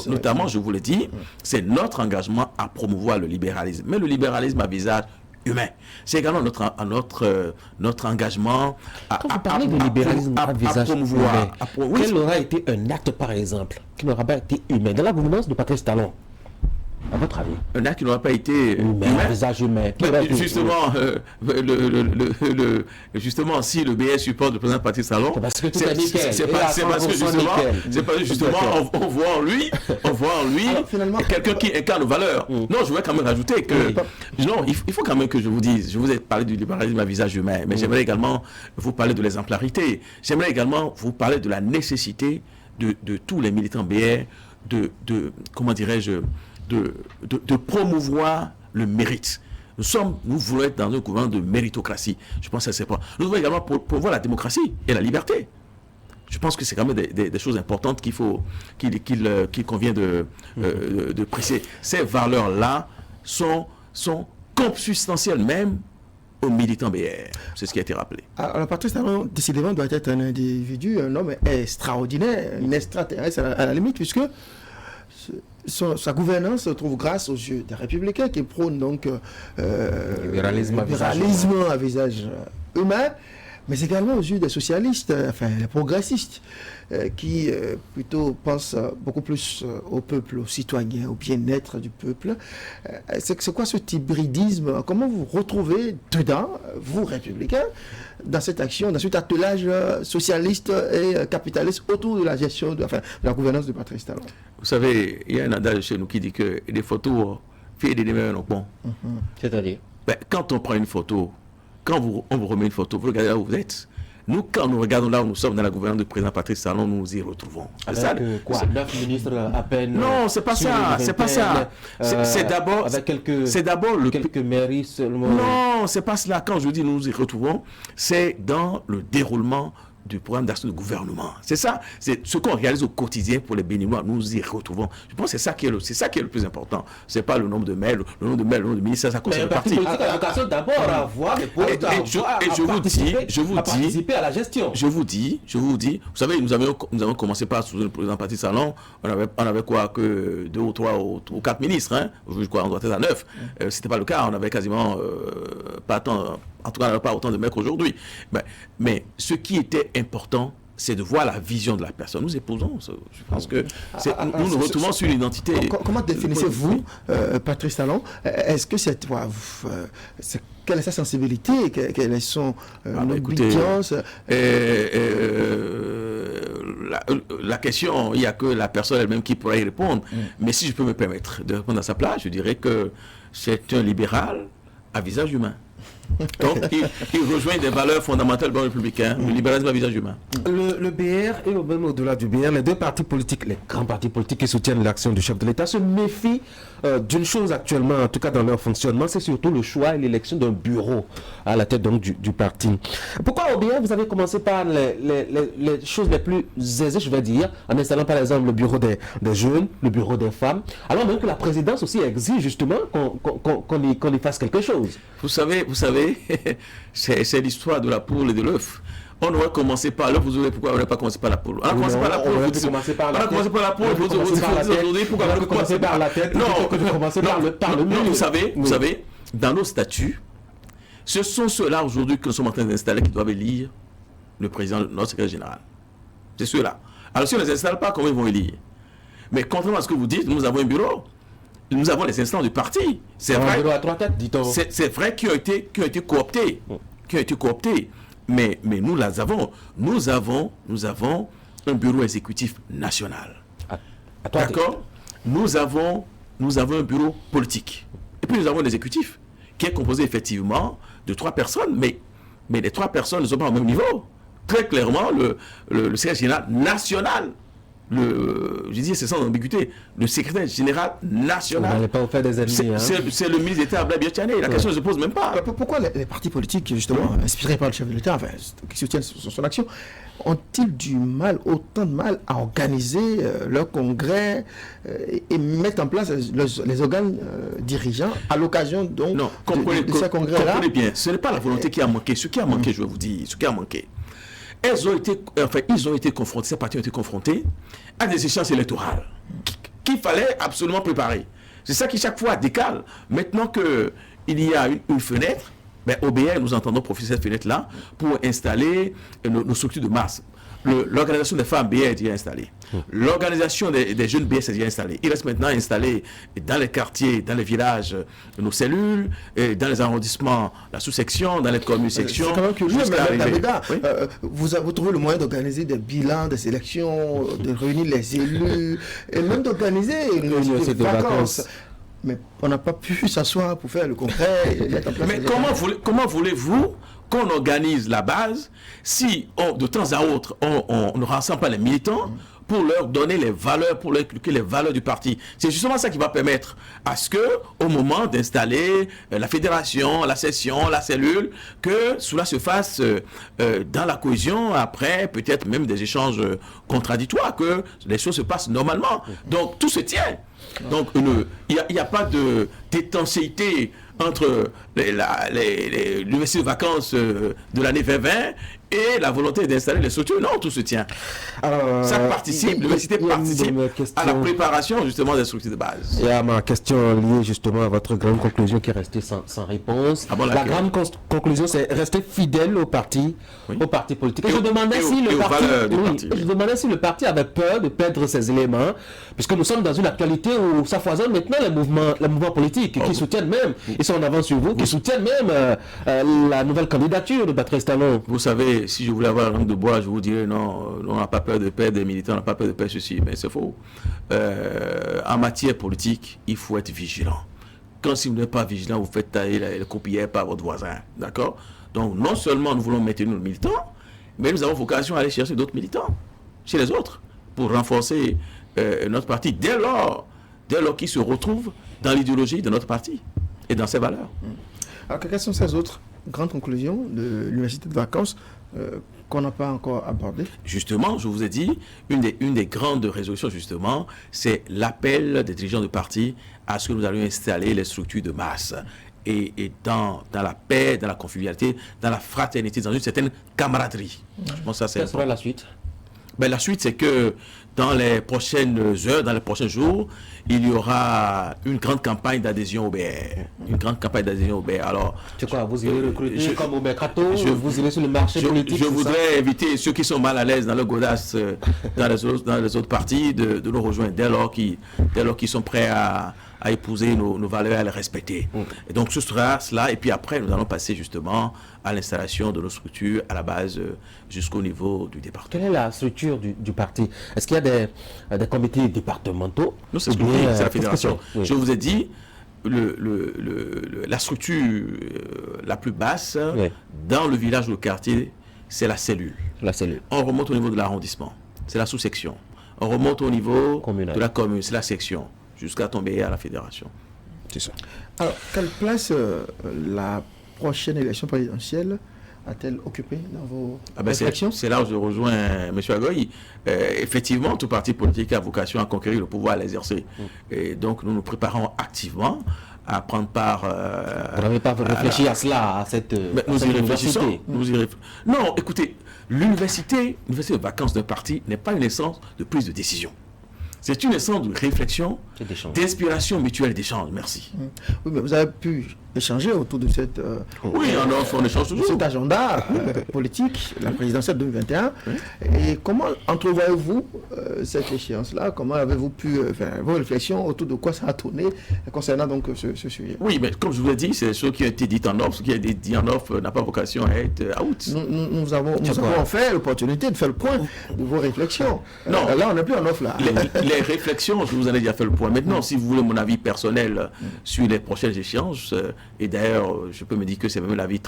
notamment, je vous le dis, c'est notre engagement à promouvoir le libéralisme. Mais le libéralisme à visage humain. C'est également notre engagement à parler de libéralisme à visage promouvoir. Quel aura été un acte, par exemple, qui n'aura pas été humain dans la gouvernance de Patrice Talon, à votre avis? Un acte qui n'aura pas été humain. À visage humain. Justement, si le BS supporte le président Patrice Talon, c'est parce que justement, on voit en lui quelqu'un qui incarne nos valeurs. Non, je voudrais quand même rajouter que non, il faut quand même que je vous dise, je vous ai parlé du libéralisme à visage humain, mais j'aimerais également vous parler de l'exemplarité. J'aimerais également vous parler de la nécessité de tous les militants BR comment dirais-je, de promouvoir le mérite. Nous voulons être dans un gouvernement de méritocratie. Je pense que c'est pas. Nous voulons également promouvoir la démocratie et la liberté. Je pense que c'est quand même des choses importantes qu'il convient de préciser. Ces valeurs-là sont consubstantielles même aux militants BR. C'est ce qui a été rappelé. Alors, Patrice Talon, décidément, doit être un individu, un homme extraordinaire, un extraterrestre à la limite, puisque sa gouvernance se trouve grâce aux yeux des Républicains qui prônent donc libéralisme à visage humain, mais également aux yeux des socialistes, enfin les progressistes, qui plutôt pensent beaucoup plus au peuple, aux citoyens, au bien-être du peuple. C'est quoi cet hybridisme? Comment vous retrouvez dedans, vous républicains, dans cette action, dans cet attelage socialiste et capitaliste autour de la gestion, de la gouvernance de Patrice Talon? Vous savez, il y a un adage chez nous qui dit que des photos, filles des numéros non bon. C'est-à-dire quand on prend une photo, quand on vous remet une photo, vous regardez là où vous êtes. Nous, quand nous regardons là où nous sommes dans la gouvernance du président Patrice Talon, nous nous y retrouvons. Avec ça, 9 ministres à peine. Non, c'est pas ça. C'est pas ça. C'est d'abord. Avec quelques mairies seulement. Non, c'est pas cela. Quand je dis nous nous y retrouvons, c'est dans le déroulement du programme d'action de gouvernement. C'est ça, c'est ce qu'on réalise au quotidien pour les Béninois. Nous nous y retrouvons. Je pense que c'est ça qui est le plus important. C'est pas le nombre de mails, le nombre de ministres, ça concerne le parti. D'abord à avoir des postes, je vous dis, participer à la gestion. Je vous dis, vous savez, nous avons commencé par sous le président Patrice Talon, on avait quoi que 2 ou 3 ou 4 ministres, hein. Je crois on doit être à 9. C'était pas le cas, on avait quasiment pas tant. En tout cas, pas autant de mecs aujourd'hui. Mais ce qui était important, c'est de voir la vision de la personne. Nous épousons, je pense que nous nous retrouvons sur l'identité. Comment définissez-vous Patrice Talon? Est-ce que quelle est sa sensibilité? Quelles est son obédience? La question, il n'y a que la personne elle-même qui pourrait y répondre. Mais si je peux me permettre de répondre à sa place, je dirais que c'est un libéral à visage humain. Donc, il rejoint des valeurs fondamentales du républicain, le libéralisme à visage humain. Le BR et même au-delà du BR, les deux partis politiques, les grands partis politiques qui soutiennent l'action du chef de l'État se méfient d'une chose actuellement, en tout cas dans leur fonctionnement, c'est surtout le choix et l'élection d'un bureau à la tête donc du parti. Pourquoi au BR vous avez commencé par les choses les plus aisées, je vais dire, en installant par exemple le bureau des jeunes, le bureau des femmes, alors même que la présidence aussi exige justement qu'on y fasse quelque chose. Vous savez, c'est l'histoire de la poule et de l'œuf. On aurait commencé par l'œuf, vous savez pourquoi on n'a pas commencé par la poule. On a commencé par la poule, vous dites. On a commencé par la poule, vous dites aujourd'hui pourquoi on a commencé par la tête. Non, par le mur. Vous savez, dans nos statuts, ce sont ceux-là aujourd'hui que nous sommes en train d'installer qui doivent élire le président, notre secrétaire général. C'est ceux-là. Alors si on ne les installe pas, comment ils vont élire? Mais contrairement à ce que vous dites, nous avons un bureau. Nous avons les instants du parti. C'est vrai. À 3 têtes, dit-on. C'est vrai qui ont été cooptés. Mais nous les avons. Nous avons un bureau exécutif national. D'accord? Nous avons un bureau politique. Et puis nous avons l'exécutif qui est composé effectivement de 3 personnes, mais Mais les 3 personnes ne sont pas au même niveau. Très clairement, le secrétaire général national, je dis c'est sans ambiguïté, le secrétaire général national. On n'allait pas vous faire des ennemis. C'est le ministre d'État Abdoulaye Biachane. La question ne se pose même pas. Pourquoi les partis politiques, justement, inspirés par le chef de l'État, enfin, qui soutiennent son action, ont-ils autant de mal à organiser leur congrès et mettre en place les organes dirigeants à l'occasion donc de ce congrès-là? Comprenez bien, ce n'est pas la volonté qui a manqué. Ce qui a manqué, je vais vous dire, ce qui a manqué. Ils ont été confrontés, ces partis ont été confrontés à des échéances électorales qu'il fallait absolument préparer. C'est ça qui chaque fois décale. Maintenant qu'il y a une fenêtre, OBR, nous entendons profiter de cette fenêtre-là pour installer nos structures de masse. L'organisation des femmes BR est déjà installée. L'organisation des jeunes BR est déjà installée. Il reste maintenant à installer dans les quartiers, dans les villages, nos cellules, et dans les arrondissements, la sous-section, dans les communes sections. C'est quand même curieux, vous trouvez le moyen d'organiser des bilans, des élections, de réunir les élus, et même d'organiser une vacances. Mais on n'a pas pu s'asseoir pour faire le congrès. Mais comment voulez-vous qu'on organise la base si de temps à autre on ne rassemble pas les militants pour leur donner les valeurs, pour leur expliquer les valeurs du parti? C'est justement ça qui va permettre à ce que, au moment d'installer la fédération, la session, la cellule, que cela se fasse dans la cohésion, après peut-être même des échanges contradictoires, que les choses se passent normalement. Donc tout se tient. Donc il n'y a pas d'étanchéité entre l'université de vacances de l'année 2020 et la volonté d'installer les structures. Non, tout se tient. Alors, ça participe, l'université participe à la préparation justement des structures de base. Il y a ma question liée justement à votre grande conclusion qui est restée sans réponse. La grande conclusion, c'est rester fidèle au parti politique. Et je demandais si le parti avait peur de perdre ses éléments, puisque nous sommes dans une actualité où ça foisonne maintenant les mouvements politiques qui soutiennent même, ils sont en avance sur vous, qui soutiennent même la nouvelle candidature de Patrice Talon. Vous savez, si je voulais avoir la langue de bois, je vous dirais non, on n'a pas peur de perdre des militants, on n'a pas peur de perdre ceci, mais c'est faux. En matière politique, il faut être vigilant. Quand si vous n'êtes pas vigilant, vous faites tailler les copières par votre voisin, d'accord? Donc non seulement nous voulons maintenir nos militants, mais nous avons vocation à aller chercher d'autres militants chez les autres pour renforcer notre parti dès lors qu'ils se retrouvent dans l'idéologie de notre parti et dans ses valeurs. Alors, quelles sont ces autres grandes conclusions de l'université de vacances qu'on n'a pas encore abordées? Justement, je vous ai dit, une des grandes résolutions, justement, c'est l'appel des dirigeants de parti à ce que nous allions installer les structures de masse. Et dans la paix, dans la convivialité, dans la fraternité, dans une certaine camaraderie. Je pense que ça, c'est quelle sera la suite? La suite, c'est que dans les prochaines heures, dans les prochains jours, il y aura une grande campagne d'adhésion au BR. Une grande campagne d'adhésion au BR. Alors, c'est quoi? Vous irez recruter comme au mercato? Vous irez sur le marché politique? Je voudrais inviter ceux qui sont mal à l'aise dans le godasse, dans les autres partis, de nous rejoindre dès lors qu'ils sont prêts à épouser nos valeurs et à les respecter. Et donc ce sera cela, et puis après nous allons passer justement à l'installation de nos structures à la base jusqu'au niveau du département. Quelle est la structure du parti? Est-ce qu'il y a des comités départementaux? Non, c'est ce que je dis, c'est la fédération. Oui. Je vous ai dit, la structure la plus basse dans le village ou le quartier, c'est la cellule. On remonte au niveau de l'arrondissement, c'est la sous-section. On remonte au niveau de la commune, c'est la section, jusqu'à tomber à la fédération. C'est ça. Alors, quelle place la prochaine élection présidentielle a-t-elle occupé dans vos réflexions? C'est là où je rejoins M. Agoy. Effectivement, tout parti politique a vocation à conquérir le pouvoir, à l'exercer. Et donc, nous nous préparons activement à prendre part... Vous n'avez pas réfléchi à cela, à cette université? Non, écoutez, l'université de vacances d'un parti n'est pas une essence de prise de décision. C'est une essence de réflexion, d'inspiration mutuelle, d'échange. Merci. Oui, mais vous avez pu échanger autour de cette... oui, on échange toujours. Cet agenda politique, la présidentielle 2021. Et comment entrevoyez-vous cette échéance-là? Comment avez-vous pu faire vos réflexions autour de quoi ça a tourné concernant donc ce sujet? Oui, mais comme je vous l'ai dit, c'est ce qui a été dit en off. Ce qui a été dit en off n'a pas vocation à être out. Nous avons fait l'opportunité de faire le point de vos réflexions. Non. Là, on n'est plus en off là. Les réflexions, je vous en ai déjà fait le point. Maintenant, si vous voulez mon avis personnel sur les prochaines échéances, et d'ailleurs, je peux me dire que c'est même l'avis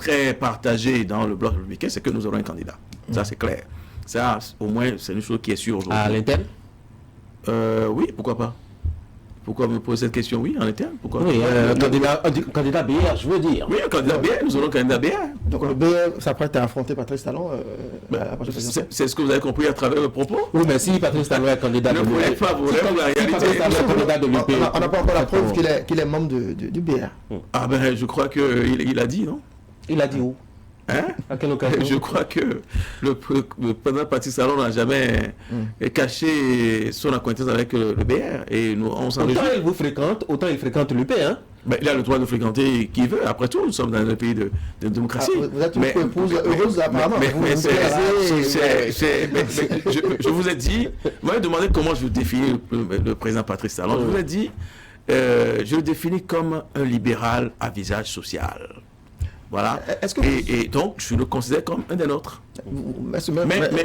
très partagé dans le bloc républicain, c'est que nous aurons un candidat. Ça, c'est clair. Ça, au moins, c'est une chose qui est sûre aujourd'hui. À l'interne? Oui, pourquoi pas? Pourquoi me poser cette question? Oui, en interne. Pourquoi? Oui, candidat BR, je veux dire. Oui, un candidat BR, nous aurons un candidat BR. Donc le BR s'apprête à affronter Patrice Talon à la prochaine présidentielle. C'est ce que vous avez compris à travers le propos? Oui, mais si Patrice Talon est candidat de Ne voulez pas vous rêver la réalité. On n'a pas encore la preuve qu'il est membre du BR. Ah ben, je crois qu'il a dit, non? Il a dit où? Hein? À quelle occasion? Je crois que le président Patrice Talon n'a jamais caché son acquaintance avec le BR. Et nous, on s'en réjouit. Autant il vous fréquente, autant il fréquente l'UP, hein? Ben, il a le droit de fréquenter qui veut. Après tout, nous sommes dans un pays de démocratie. Vous êtes une épouse heureuse, apparemment. Je vous ai dit, vous m'avez demandé comment je définis le président Patrice Talon. Je vous ai dit, je le définis comme un libéral à visage social. Voilà. Et donc, je le considère comme un des nôtres. Mais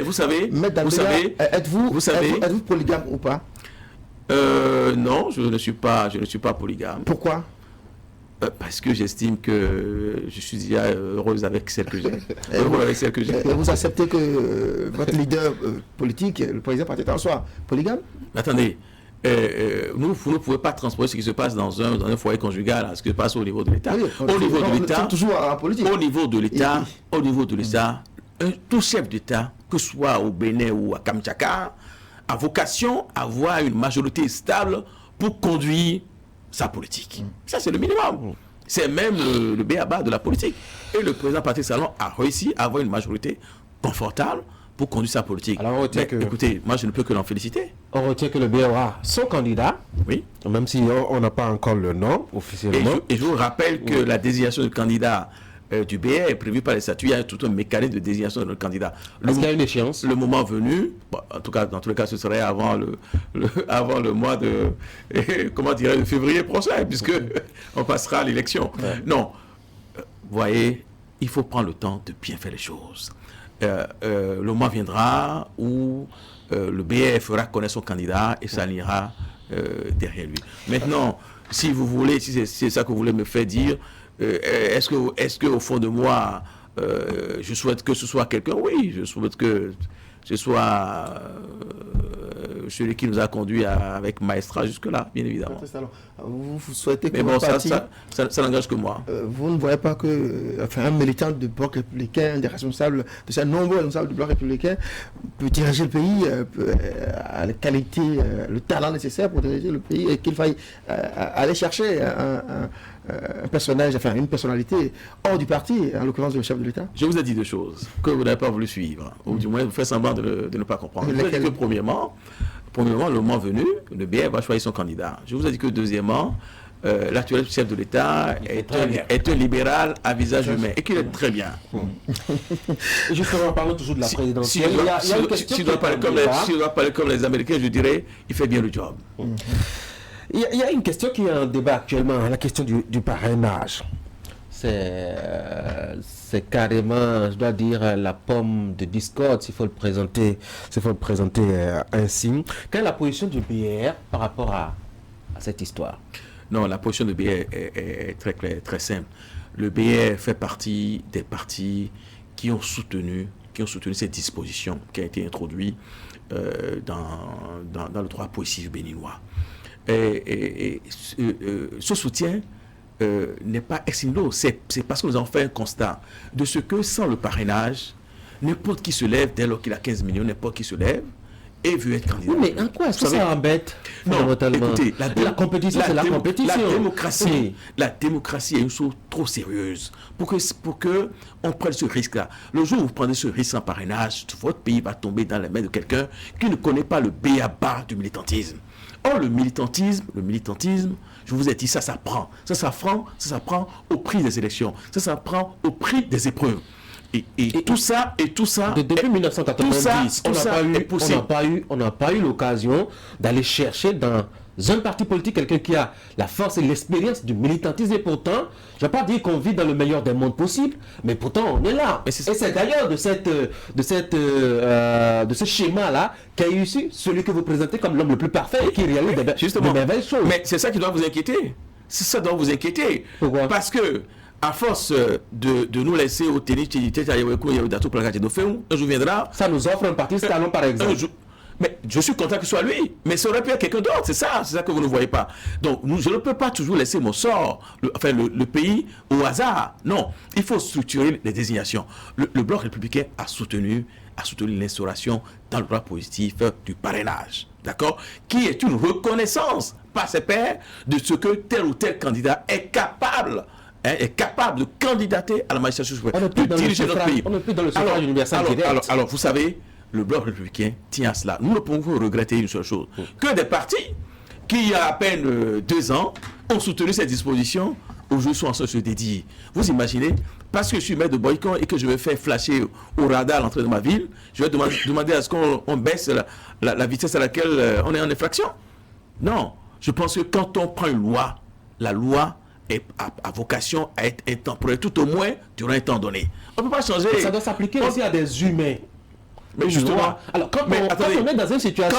vous savez, êtes-vous polygame ou pas? Non, je ne suis pas polygame. Pourquoi? Parce que j'estime que je suis déjà heureuse avec celle que j'ai. Heureux avec celle que j'ai. Vous acceptez que votre leader politique, le président Patrice Talon, soit polygame? Attendez. Vous ne pouvez pas transposer ce qui se passe dans un foyer conjugal, ce qui se passe au niveau de l'État. Oui, au niveau de l'État, toujours en politique. Au niveau de l'État, tout chef d'État, que ce soit au Bénin ou à Kamtchaka, a vocation à avoir une majorité stable pour conduire sa politique. Ça, c'est le minimum. C'est même le b.a.-ba de la politique. Et le président Patrice Talon a réussi à avoir une majorité confortable pour conduire sa politique. Alors, écoutez, moi je ne peux que l'en féliciter. On retient que le BR aura son candidat, oui, même si on n'a pas encore le nom officiellement. Et je vous rappelle que la désignation du candidat du BR est prévue par les statuts. Il y a tout un mécanisme de désignation de notre candidat. Est-ce qu'il y a une échéance? Le moment venu, bon, en tout cas, dans tous les cas, ce serait avant le mois de de février prochain, puisque on passera à l'élection. Ouais. Non, vous voyez, il faut prendre le temps de bien faire les choses. Le moment viendra où le BR fera connaître son candidat et s'alignera derrière lui. Maintenant, si vous voulez, si c'est ça que vous voulez me faire dire, est-ce que au fond de moi, je souhaite que ce soit quelqu'un? Oui, je souhaite que ce soit celui qui nous a conduit avec Maestra jusque-là, bien évidemment. Vous souhaitez que... Mais bon, ça n'engage que moi. Vous ne voyez pas que un militant du Bloc républicain, un des responsables, de ces nombreux responsables du Bloc républicain, peut diriger le pays, à la qualité, le talent nécessaire pour diriger le pays, et qu'il faille aller chercher un personnage, enfin une personnalité hors du parti, en l'occurrence le chef de l'État? Je vous ai dit deux choses que vous n'avez pas voulu suivre, ou du moins vous faites semblant de ne pas comprendre. Je vous ai dit que premièrement, le moment venu, le BR va choisir son candidat. Je vous ai dit que deuxièmement, l'actuel chef de l'État est un libéral à visage humain et qu'il est très bien. Justement, parlons toujours de la présidentielle. Si je dois parler comme les Américains, je dirais il fait bien le job. Il y a une question qui est en débat actuellement, la question du parrainage. C'est carrément, je dois dire, la pomme de discorde, s'il faut le présenter ainsi. Quelle est la position du BR par rapport à cette histoire? Non, la position du BR est très claire, très simple. Le BR fait partie des partis qui ont soutenu cette disposition qui a été introduite dans le droit positif béninois. Et ce soutien n'est pas ex nihilo, c'est parce que nous avons fait un constat de ce que sans le parrainage, n'importe qui se lève, dès lors qu'il a 15 millions, n'importe qui se lève et veut être candidat. Oui, mais en quoi est-ce que ça embête? Non, écoutez, la compétition, c'est la compétition. La démocratie est une chose trop sérieuse pour que on prenne ce risque-là. Le jour où vous prenez ce risque en parrainage, votre pays va tomber dans les mains de quelqu'un qui ne connaît pas le b.a.-ba du militantisme. Or, le militantisme, je vous ai dit, ça s'apprend. Ça s'apprend au prix des élections. Ça s'apprend au prix des épreuves. Et tout ça... Depuis 1990, on n'a pas eu l'occasion d'aller chercher dans un parti politique quelqu'un qui a la force et l'expérience du militantisme. Et pourtant, je ne vais pas dire qu'on vit dans le meilleur des mondes possibles, mais pourtant on est là. Et c'est d'ailleurs de ce schéma-là qu'a issu celui que vous présentez comme l'homme le plus parfait et qui réalise de merveilleuses choses. Mais c'est ça qui doit vous inquiéter. C'est ça qui doit vous inquiéter. Pourquoi? Parce que à force de nous laisser au tennis, un jour viendra. Ça nous offre un parti talon, par exemple. Mais je suis content que ce soit lui. Mais ça aurait pu être quelqu'un d'autre. C'est ça que vous ne voyez pas. Donc, je ne peux pas toujours laisser mon sort, le pays au hasard. Non, il faut structurer les désignations. Le Bloc républicain a soutenu l'instauration dans le droit positif du parrainage. D'accord? Qui est une reconnaissance par ses pairs de ce que tel ou tel candidat est capable de candidater à la magistrature suprême, de diriger notre pays. On n'est plus dans le suffrage universel direct. Alors, vous savez, le Bloc républicain tient à cela. Nous ne pouvons regretter une seule chose, que des partis qui, il y a à peine 2 ans, ont soutenu ces dispositions, aujourd'hui sont en train de se dédier. Vous imaginez, parce que je suis maire de Boycon et que je vais faire flasher au radar l'entrée de ma ville, je vais demander à ce qu'on baisse la vitesse à laquelle on est en infraction. Non, je pense que quand on prend une loi, la loi a vocation à être intemporelle, tout au moins durant un temps donné. On ne peut pas changer. Ça doit s'appliquer aussi à des humains. Mais justement, alors quand on est dans une situation,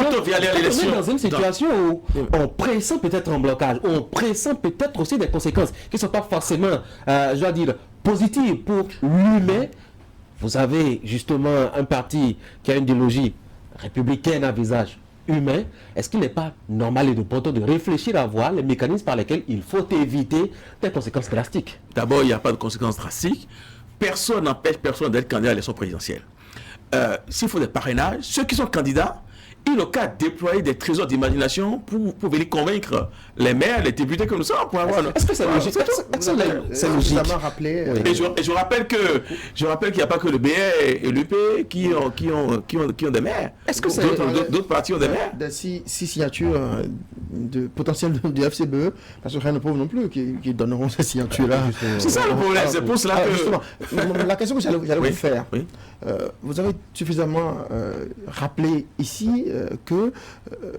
où on pressent peut-être un blocage, on pressent peut-être aussi des conséquences qui ne sont pas forcément, je dois dire, positives pour l'humain. Vous avez justement un parti qui a une idéologie républicaine à visage humain. Est-ce qu'il n'est pas normal et de bon ton de réfléchir à voir les mécanismes par lesquels il faut éviter des conséquences drastiques? D'abord, il n'y a pas de conséquences drastiques. Personne n'empêche personne d'être candidat à l'élection présidentielle. S'il faut des parrainages, ceux qui sont candidats, ils n'ont qu'à déployer des trésors d'imagination pour venir convaincre les maires, les députés que nous sommes. Est-ce que c'est logique? C'est logique. Et je rappelle qu'il n'y a pas que le BR et l'UP qui ont des maires. Est-ce que d'autres partis ont des maires? Des 6 signatures de potentiel du FCBE, parce que rien ne prouve non plus qui donneront ces signatures-là. C'est ça le problème, c'est pour cela que... Justement, la question que j'allais vous faire, vous avez suffisamment rappelé ici que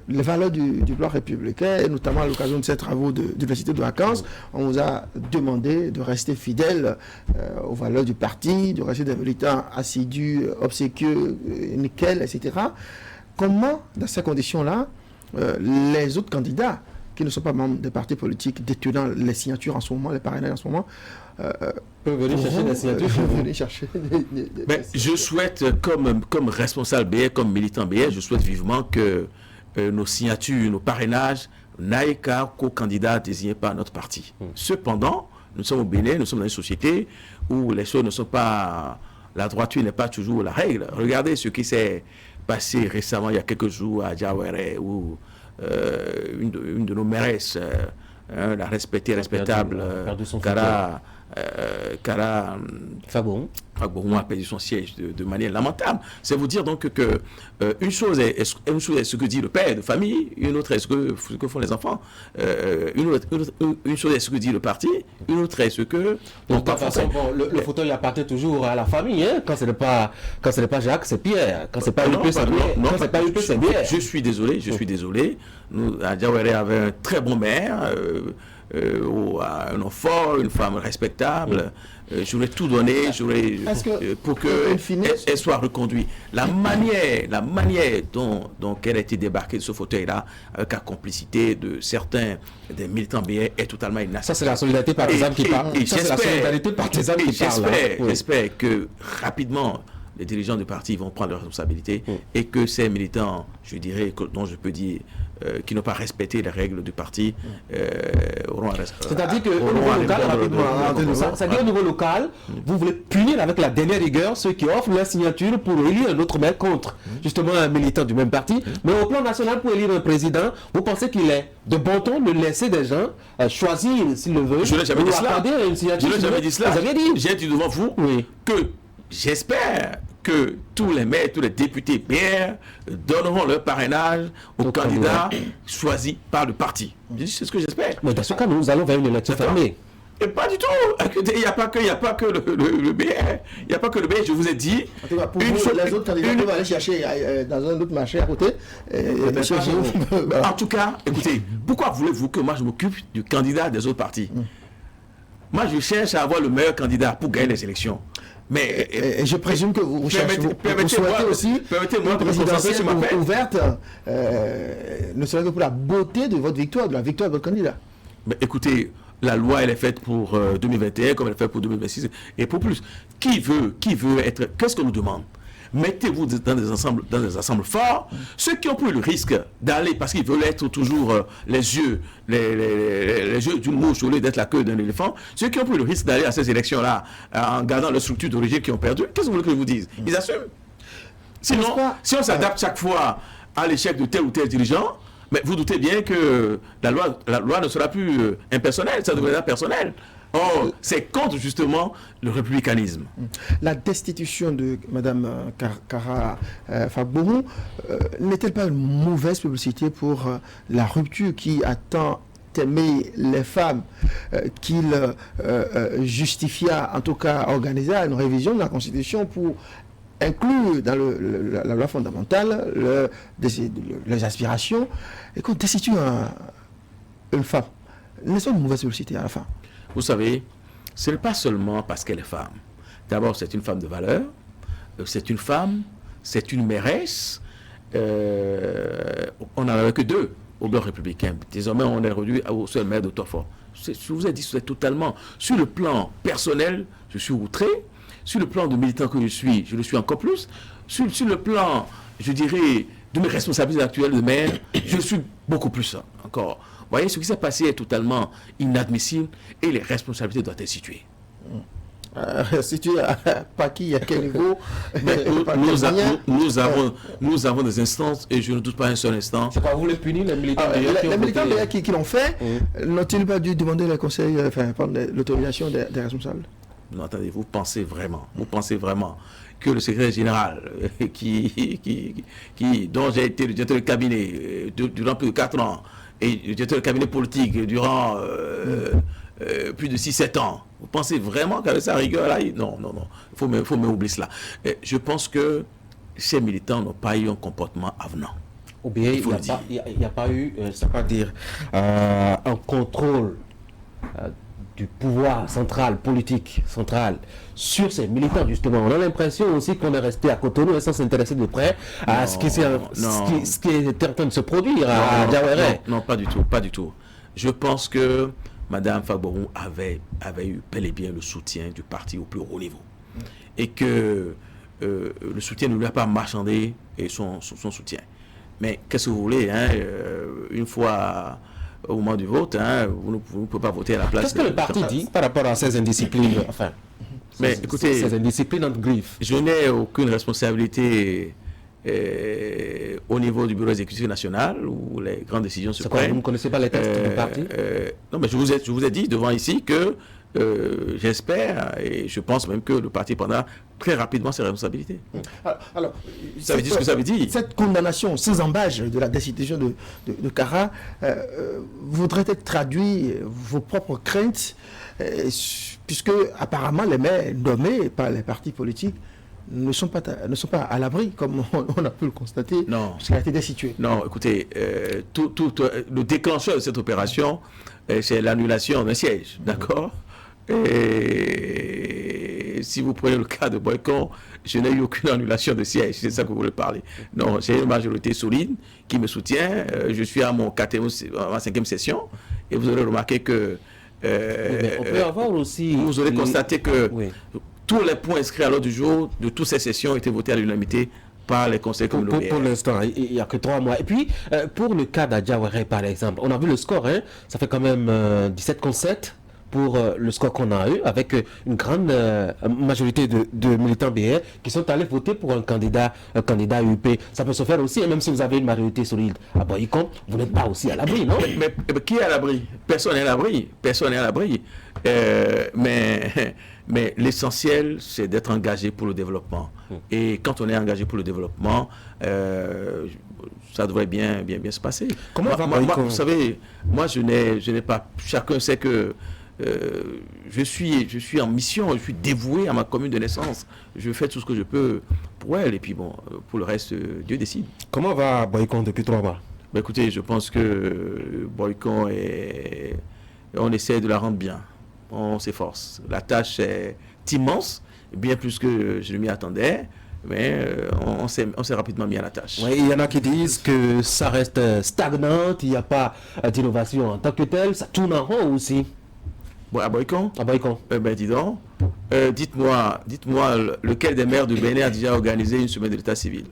les valeurs du Bloc républicain, et notamment à l'occasion de ces travaux d'université de vacances, on vous a demandé de rester fidèle aux valeurs du parti, de rester des militants assidus, obséquieux, nickel, etc. Comment, dans ces conditions-là, les autres candidats qui ne sont pas membres des partis politiques détenant les signatures en ce moment, les parrainages en ce moment, peuvent venir chercher des signatures. Je souhaite, comme responsable BR, comme militant BR, je souhaite vivement que nos signatures, nos parrainages n'aillent qu'aux candidats désignés par notre parti. Cependant, nous sommes au Bénin, nous sommes dans une société où les choses ne sont pas... La droiture n'est pas toujours la règle. Regardez ce qui s'est passé récemment, il y a quelques jours, à Diawere, où une de nos mairesses, la respectable, Kara Fabourou a perdu son siège de manière lamentable. C'est vous dire donc que une chose est ce que dit le père de famille, une autre est ce que font les enfants, une chose est ce que dit le parti, une autre est ce que... Donc, de toute façon, le fauteuil appartient toujours à la famille. Hein? Quand ce n'est pas Jacques, c'est Pierre. Quand c'est pas UP, c'est Pierre. Quand c'est pas UP, c'est Pierre. Je suis désolé. Nous, à Diawere avait un très bon maire, un homme fort, une femme respectable. J'aurais tout donné pour qu'elle soit reconduite. La manière dont elle a été débarquée de ce fauteuil-là, avec la complicité de certains des militants BR, est totalement inacceptable. Ça, c'est la solidarité partisane qui parle. J'espère que rapidement, les dirigeants du parti vont prendre leurs responsabilités et que ces militants, je dirais, dont je peux dire, qui n'ont pas respecté les règles du parti, auront un respect. C'est-à-dire qu'au niveau local, vous voulez punir avec la dernière rigueur ceux qui offrent leur signature pour élire un autre maire contre justement un militant du même parti. Mais au plan national, pour élire un président, vous pensez qu'il est de bon ton de laisser des gens choisir s'ils le veulent? Je n'ai jamais dit cela. Je n'ai jamais dit cela. J'ai dit devant vous que j'espère que tous les maires, tous les députés PR donneront leur parrainage aux candidats choisis par le parti. C'est ce que j'espère. Mais dans ce cas, nous allons vers une élection fermée. Et pas du tout. Il n'y a pas que le BR. Il n'y a pas que le BR. Je vous ai dit. En tout cas, pour vous, les autres candidats peuvent aller chercher dans un autre marché à côté. En tout cas, écoutez, pourquoi voulez-vous que moi je m'occupe du candidat des autres partis? Moi, je cherche à avoir le meilleur candidat pour gagner les élections. Mais je présume que vous souhaitez aussi permettez-moi une présidentielle ouverte, ne serait-ce que pour la beauté de votre victoire, de la victoire de votre candidat. Mais écoutez, la loi, elle est faite pour 2021, comme elle est faite pour 2026, et pour plus. Qui veut être... Qu'est-ce qu'on nous demande? Mettez-vous dans des ensembles forts. Ceux qui ont pris le risque d'aller, parce qu'ils veulent être toujours les yeux d'une mouche au lieu d'être la queue d'un éléphant, ceux qui ont pris le risque d'aller à ces élections-là en gardant leur structure d'origine qui ont perdu, qu'est-ce que vous voulez que je vous dise? Ils assument. Sinon, si on s'adapte chaque fois à l'échec de tel ou tel dirigeant, mais vous doutez bien que la loi ne sera plus impersonnelle, ça devrait être personnel. Or, c'est contre justement le républicanisme. La destitution de Mme Kara Fagbohou n'est-elle pas une mauvaise publicité pour la rupture qui attend aimer les femmes, qu'il justifia, en tout cas organisa une révision de la Constitution pour inclure dans la loi fondamentale les aspirations, et qu'on destitue une femme? N'est-ce pas une mauvaise publicité à la fin? Vous savez, ce n'est pas seulement parce qu'elle est femme. D'abord, c'est une femme de valeur, c'est une femme, c'est une mairesse. On n'en avait que 2 au bloc républicain. Désormais, on est réduit au seul maire de Toffort. Je vous ai dit, c'est totalement... Sur le plan personnel, je suis outré. Sur le plan de militant que je le suis encore plus. Sur le plan, je dirais, de mes responsabilités actuelles de maire, je suis beaucoup plus encore. Vous voyez, ce qui s'est passé est totalement inadmissible et les responsabilités doivent être situées. Situées à qui, à quel niveau? Nous avons des instances et je ne doute pas un seul instant. C'est pas vous les punir, les militants les militants qui l'ont fait, n'ont-ils pas dû demander le conseil, prendre l'autorisation des responsables? Non, attendez, vous pensez vraiment que le secrétaire général dont j'ai été le directeur de cabinet durant plus de 4 ans, et le directeur de cabinet politique durant plus de 6-7 ans, vous pensez vraiment qu'avec sa rigueur là, non, il faut m'oublier cela. Je pense que ces militants n'ont pas eu un comportement avenant. Ou bien il n'y a pas eu, un contrôle du pouvoir politique central, sur ces militants, justement. On a l'impression aussi qu'on est resté à Cotonou sans s'intéresser de près à ce qui est en train de se produire à Diawéré. Non, pas du tout. Je pense que Mme Fagbohou avait eu bel et bien le soutien du parti au plus haut niveau. Et que le soutien ne lui a pas marchandé et son soutien. Mais qu'est-ce que vous voulez, une fois... Au moment du vote, vous ne pouvez pas voter à la place. Qu'est-ce que le parti dit par rapport à ces indisciplines, mais écoutez, ces indisciplines entre griffes? Je n'ai aucune responsabilité au niveau du bureau exécutif national où les grandes décisions se prennent. Vous ne connaissez pas les textes du parti? Non, mais je vous ai dit devant ici que j'espère et je pense même que le parti prendra très rapidement ses responsabilités. Alors, ça veut dire ce que ça veut dire. Cette condamnation sans embâche de la destitution de Kara voudrait être traduit vos propres craintes, puisque apparemment les maires nommés par les partis politiques ne sont pas à l'abri, comme on a pu le constater, puisqu'il a été destitué. Non, écoutez, le déclencheur de cette opération, c'est l'annulation d'un siège, d'accord? Et si vous prenez le cas de Boycon, je n'ai eu aucune annulation de siège, c'est ça que vous voulez parler. Non, j'ai une majorité solide qui me soutient. Je suis à ma 5e session et vous aurez remarqué que... on peut avoir aussi... Vous aurez constaté que tous les points inscrits à l'ordre du jour de toutes ces sessions étaient votés à l'unanimité par les conseils communautaires. Pour l'instant, il n'y a que 3 mois. Et puis, pour le cas d'Adiawéré, par exemple, on a vu le score, ça fait quand même 17 contre 7 pour le score qu'on a eu, avec une grande majorité de militants BR qui sont allés voter pour un candidat UP. Ça peut se faire aussi, même si vous avez une majorité solide à Boycon, vous n'êtes pas aussi à l'abri, non? Mais qui est à l'abri? Personne n'est à l'abri. Personne n'est à l'abri. Mais l'essentiel, c'est d'être engagé pour le développement. Et quand on est engagé pour le développement, ça devrait bien se passer. Comment vous savez, moi, je n'ai pas... Chacun sait que je suis en mission, je suis dévoué à ma commune de naissance. Je fais tout ce que je peux pour elle. Et puis bon, pour le reste, Dieu décide. Comment va Boycon depuis 3 mois? Écoutez, je pense que Boycon on essaie de la rendre bien. On s'efforce. La tâche est immense, bien plus que je ne m'y attendais, mais on s'est rapidement mis à la tâche. Oui, il y en a qui disent que ça reste stagnant, il n'y a pas d'innovation en tant que telle, ça tourne en rond aussi. À Boycon? À Boycon. Ben dis donc, dites-moi lequel des maires de Bénin a déjà organisé une semaine de l'état civil?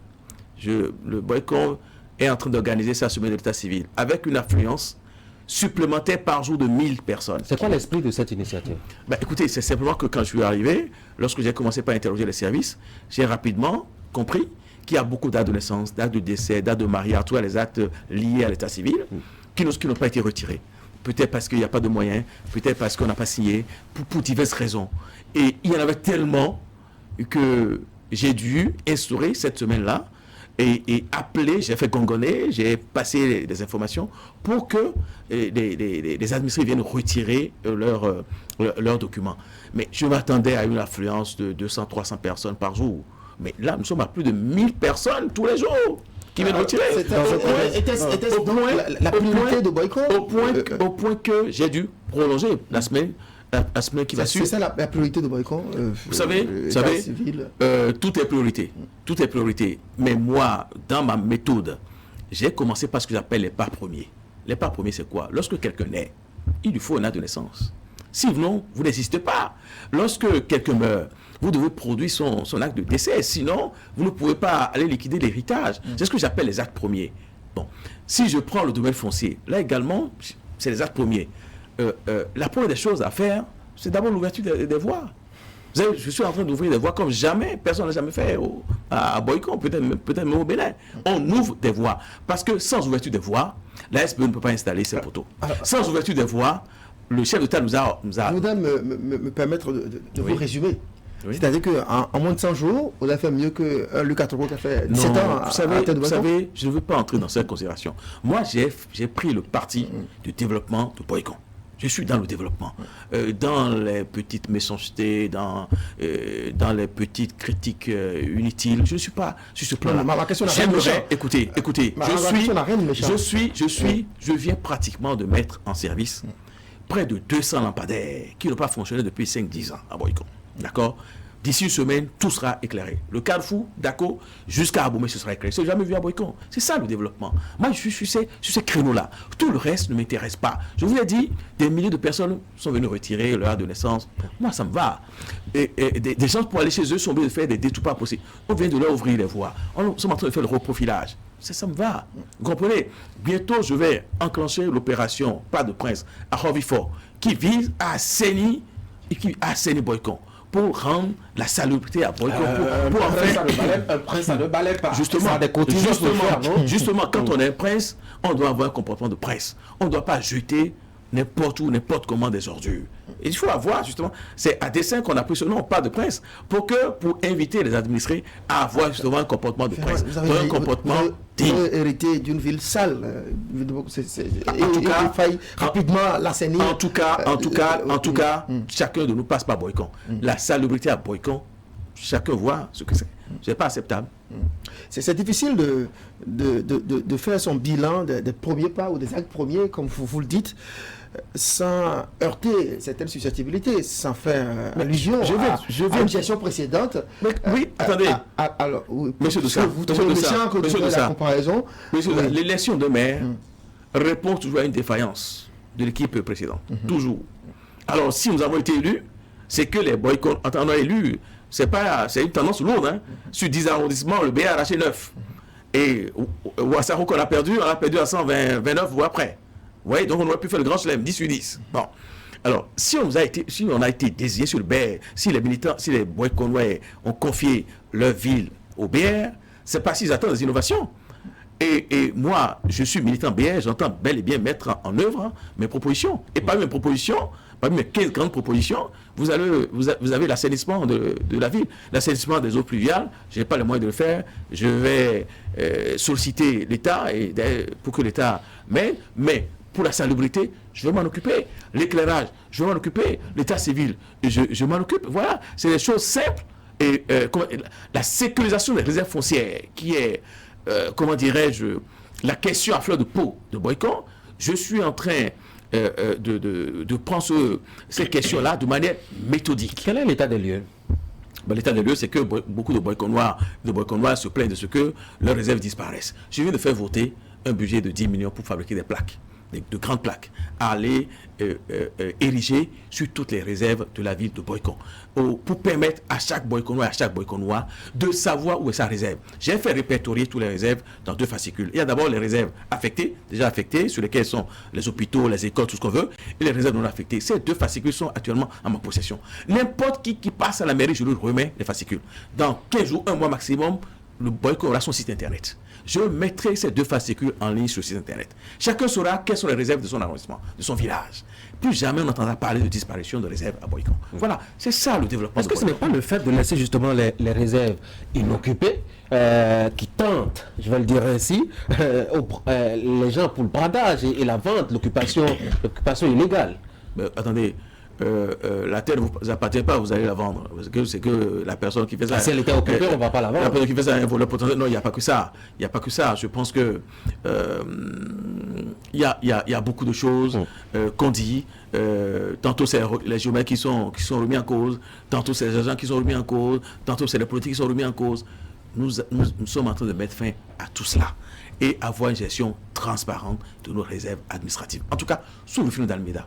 Le Boycon est en train d'organiser sa semaine de l'état civil avec une affluence supplémentaire par jour de 1000 personnes. C'est quoi l'esprit de cette initiative? Ben, écoutez, c'est simplement que quand je suis arrivé, lorsque j'ai commencé par interroger les services, j'ai rapidement compris qu'il y a beaucoup d'actes de naissance, d'actes de décès, d'actes de mariage, tous les actes liés à l'état civil qui n'ont pas été retirés. Peut-être parce qu'il n'y a pas de moyens, peut-être parce qu'on n'a pas signé, pour diverses raisons. Et il y en avait tellement que j'ai dû instaurer cette semaine-là et appeler, j'ai fait gongonner, j'ai passé des informations pour que les administrés viennent retirer leurs documents. Mais je m'attendais à une affluence de 200-300 personnes par jour. Mais là, nous sommes à plus de 1000 personnes tous les jours qui viennent retirer. Était-ce donc la priorité de Boycon? Au point que j'ai dû prolonger la semaine qui va suivre. C'est ça la priorité de Boycon? Vous savez, tout est priorité. Tout est priorité. Mais moi, dans ma méthode, j'ai commencé par ce que j'appelle les pas premiers. Les pas premiers, c'est quoi? Lorsque quelqu'un naît, il lui faut un acte de naissance. Sinon, vous n'existez pas. Lorsque quelqu'un meurt, vous devez produire son acte de décès. Sinon, vous ne pouvez pas aller liquider l'héritage. C'est ce que j'appelle les actes premiers. Bon, si je prends le domaine foncier, là également, c'est les actes premiers. La première des choses à faire, c'est d'abord l'ouverture des voies. Vous savez, je suis en train d'ouvrir des voies comme jamais, personne n'a jamais fait à Boycon, peut-être même au Bénin. On ouvre des voies. Parce que sans ouverture des voies, la SPE ne peut pas installer ses poteaux. Sans ouverture des voies, le chef d'État nous a... Je voudrais me permettre de vous résumer. Oui. C'est-à-dire qu'en moins de 100 jours, on a fait mieux que Luc Atrobo qui a fait 17 ans. Vous savez, je ne veux pas entrer dans cette considération. Moi, j'ai pris le parti du développement de Boycon. Je suis dans le développement, dans les petites méchancetés, dans les petites critiques inutiles. Je ne suis pas sur ce plan-là. Ma question n'a rien de méchant. Écoutez, je viens pratiquement de mettre en service près de 200 lampadaires qui n'ont pas fonctionné depuis 5-10 ans à Boycon. D'accord? D'ici une semaine, tout sera éclairé. Le Carrefour, Dako, jusqu'à Aboumé, ce sera éclairé. C'est jamais vu à Boycon. C'est ça le développement. Moi, je suis sur ces créneaux-là. Tout le reste ne m'intéresse pas. Je vous ai dit, des milliers de personnes sont venues retirer leur acte de naissance. Moi, ça me va. Et des gens pour aller chez eux sont obligés de faire des détours pas possibles. On vient de leur ouvrir les voies. On est en train de faire le reprofilage. Ça me va. Vous comprenez? Bientôt, je vais enclencher l'opération Pas de Prince à Rovifort qui vise à assainir Boycon. Pour rendre la salubrité à Boycon. Pour en faire un prince, ça ne balaie pas. Justement, quand on est un prince, on doit avoir un comportement de prince. On ne doit pas jeter n'importe où, n'importe comment des ordures. Et il faut avoir, justement, c'est à dessein qu'on a pris ce nom, pas de prince, pour inviter les administrés à avoir justement un comportement de prince. Un comportement digne. Vous avez hérité d'une ville sale. Il faille rapidement l'assainir. En tout cas, chacun de nous passe par Boycon. La salubrité à Boycon, chacun voit ce que c'est. Ce n'est pas acceptable. C'est difficile de faire son bilan des premiers pas ou des actes premiers, comme vous le dites, sans heurter certaines susceptibilités, sans faire allusion à une gestion précédente. Oui, attendez. Alors, Monsieur Doussa, la comparaison. L'élection de maire répond toujours à une défaillance de l'équipe précédente. Toujours. Alors, si nous avons été élus, c'est que les boycotts, en tant élus, c'est une tendance lourde. Hein. Sur 10 arrondissements, le BA a arraché 9. Et Ouassarou qu'on a perdu à 129 voix après. Vous voyez, donc on aurait pu faire le grand chelem, 10 sur 10. Bon. Alors, si on a été désigné sur le BR, si les militants, si les Boyconois ont confié leur ville au BR, c'est parce qu'ils attendent des innovations. Et moi, je suis militant BR, j'entends bel et bien mettre en œuvre mes propositions. Et parmi mes propositions, parmi mes 15 grandes propositions, vous avez l'assainissement de la ville, l'assainissement des eaux pluviales. Je n'ai pas les moyens de le faire. Je vais solliciter l'État pour que l'État m'aide. Mais pour la salubrité, je vais m'en occuper. L'éclairage, je vais m'en occuper. L'état civil, je m'en occupe. Voilà, c'est des choses simples. Et la sécurisation des réserves foncières, qui est, comment dirais-je, la question à fleur de peau de Boycon, je suis en train de prendre ces questions-là de manière méthodique. Quel est l'état des lieux? L'état des lieux, c'est que beaucoup de Boyconois se plaignent de ce que leurs réserves disparaissent. Je viens de faire voter un budget de 10 millions pour fabriquer des plaques. de grandes plaques, à aller ériger sur toutes les réserves de la ville de Boycon, pour permettre à chaque Boyconois et à chaque Boyconois de savoir où est sa réserve. J'ai fait répertorier toutes les réserves dans 2 fascicules. Il y a d'abord les réserves affectées, déjà affectées, sur lesquelles sont les hôpitaux, les écoles, tout ce qu'on veut, et les réserves non affectées. Ces 2 fascicules sont actuellement en ma possession. N'importe qui passe à la mairie, je lui remets les fascicules. Dans 15 jours, 1 mois maximum, le Boycon aura son site internet. Je mettrai ces 2 fascicules en ligne sur le site internet. Chacun saura quelles sont les réserves de son arrondissement, de son village. Plus jamais on entendra parler de disparition de réserves à Boycon. Voilà, c'est ça le développement. Est-ce que ce n'est pas le fait de laisser justement les réserves inoccupées qui tentent, je vais le dire ainsi, les gens pour le bradage et la vente, l'occupation illégale? Attendez, la terre ne vous appartient pas, vous allez la vendre. C'est que la personne qui fait ça... Si elle était occupée, on ne va pas la vendre. La personne qui fait ça a un voleur potentiel. Non, il n'y a pas que ça. Il n'y a pas que ça. Je pense que il y a beaucoup de choses qu'on dit. Tantôt c'est les géomètres qui sont remis en cause, tantôt c'est les agents qui sont remis en cause, tantôt c'est les politiques qui sont remis en cause. Nous sommes en train de mettre fin à tout cela et avoir une gestion transparente de nos réserves administratives. En tout cas, sous le film d'Almeida.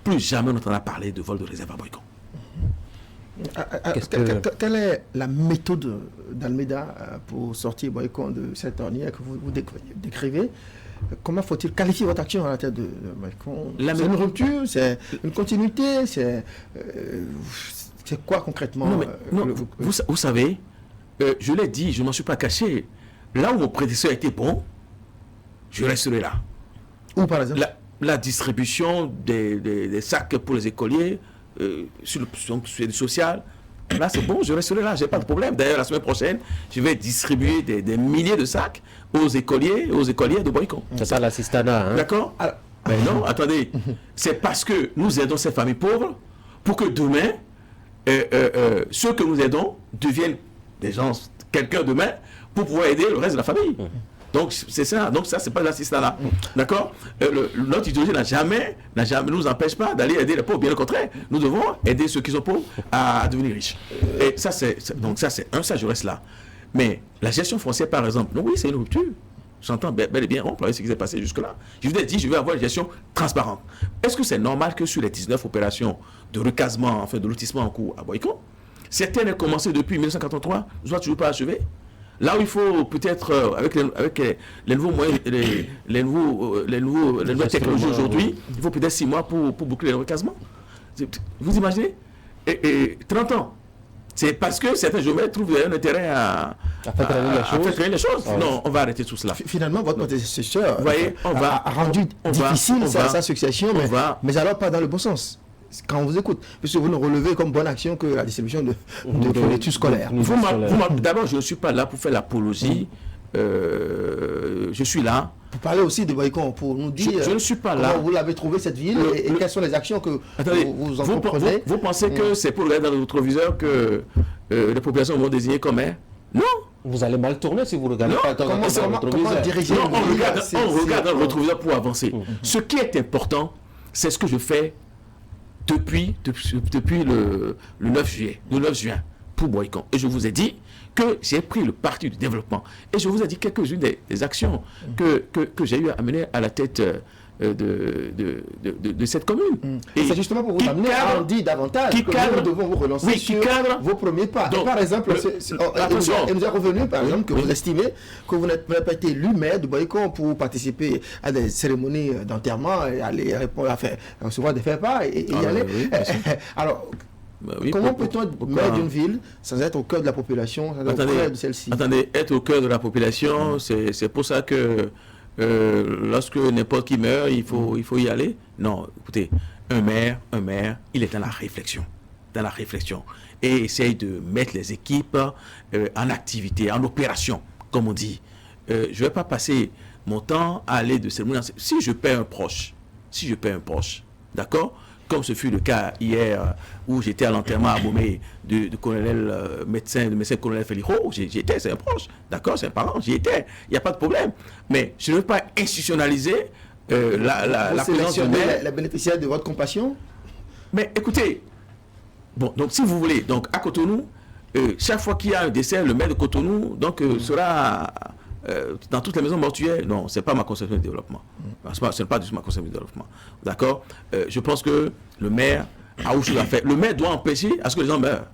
Plus jamais on entendra parler de vol de réserve à Boycon. Quelle est la méthode d'Almeida pour sortir Boycon de cette ornière que vous décrivez? Comment faut-il qualifier votre action à la tête de Boycon? C'est une rupture, c'est une continuité, c'est quoi concrètement? Vous savez, je l'ai dit, je ne m'en suis pas caché. Là où mon prédécesseur a été bon, je resterai là. Où par exemple? La distribution des sacs pour les écoliers sur le social, là c'est bon, je resterai là, j'ai pas de problème. D'ailleurs la semaine prochaine, je vais distribuer des milliers de sacs aux écoliers et aux écolières de Boycon. C'est ça l'assistanat, hein? D'accord? Mais non, attendez, c'est parce que nous aidons ces familles pauvres pour que demain, ceux que nous aidons deviennent des gens, quelqu'un demain, pour pouvoir aider le reste de la famille. Donc c'est ça, donc ça c'est pas l'assistanat, d'accord? Notre idéologie n'a jamais nous empêche pas d'aller aider les pauvres, bien au contraire, nous devons aider ceux qui sont pauvres à devenir riches. Et ça donc ça je reste là. Mais la gestion foncière par exemple, non, oui c'est une rupture. J'entends bel et bien rompre avec ce qui s'est passé jusque-là. Je vous ai dit, je vais avoir une gestion transparente. Est-ce que c'est normal que sur les 19 opérations de recasement, enfin de lotissement en cours à Boycon, certaines aient commencé depuis 1983, ne soient toujours pas achevées? Là où il faut peut-être, avec les nouveaux moyens, les nouvelles technologies aujourd'hui, il faut peut-être 6 mois pour boucler le recasement. Vous imaginez? Et 30 ans. C'est parce que certains géomètres trouvent un intérêt à faire traîner les choses. Non, on va arrêter tout cela. Finalement, votre prédécesseur a rendu difficile sa succession, mais alors pas dans le bon sens. Quand on vous écoute, puisque vous ne relevez comme bonne action que la distribution de fournitures scolaires. D'abord, je ne suis pas là pour faire l'apologie. Je suis là. Pour parler aussi de Boycon, pour nous dire je ne suis pas là. Comment vous l'avez trouvé cette ville et quelles sont les actions que vous entreprenez. Vous pensez que c'est pour regarder dans le rétroviseur que les populations vont désigner comme maire? Non. Vous allez mal tourner si vous regardez pas dans le rétroviseur. Non, on regarde dans le rétroviseur pour avancer. Ce qui est important, c'est ce que je fais depuis le 9 juin pour Boycon. Et je vous ai dit que j'ai pris le parti du développement. Et je vous ai dit quelques-unes des actions que j'ai eu à mener à la tête de cette commune. Et c'est justement pour vous amener à en dire davantage que nous devons vous relancer sur vos premiers pas. Donc, par exemple, il nous est revenu, par exemple, que vous estimez que vous n'avez pas été élu maire de Boycon pour participer à des cérémonies d'enterrement et aller recevoir des faire-part et y aller. Alors, comment peut-on être maire d'une ville sans être au cœur de la population, sans être au cœur de celle-ci? Attendez, être au cœur de la population, c'est pour ça que lorsque n'importe qui meurt, il faut y aller. Non, écoutez, un maire, il est dans la réflexion, et essaye de mettre les équipes en activité, en opération, comme on dit. Je ne vais pas passer mon temps à aller de cérémonie. Si je perds un proche, d'accord, comme ce fut le cas hier où j'étais à l'enterrement à Bomé de colonel médecin colonel Félixo, j'y étais, c'est un proche, d'accord, c'est un parent, j'y étais, il n'y a pas de problème. Mais je ne veux pas institutionnaliser la présence de maire. Les bénéficiaires de votre compassion? Mais écoutez, bon, donc si vous voulez, donc à Cotonou, chaque fois qu'il y a un décès, le maire de Cotonou donc, sera dans toutes les maisons mortuaires. Non, ce n'est pas ma conception de développement. Ce n'est pas du tout ma conception de développement. D'accord. Je pense que le maire a autre chose à faire. Le maire doit empêcher à ce que les gens meurent.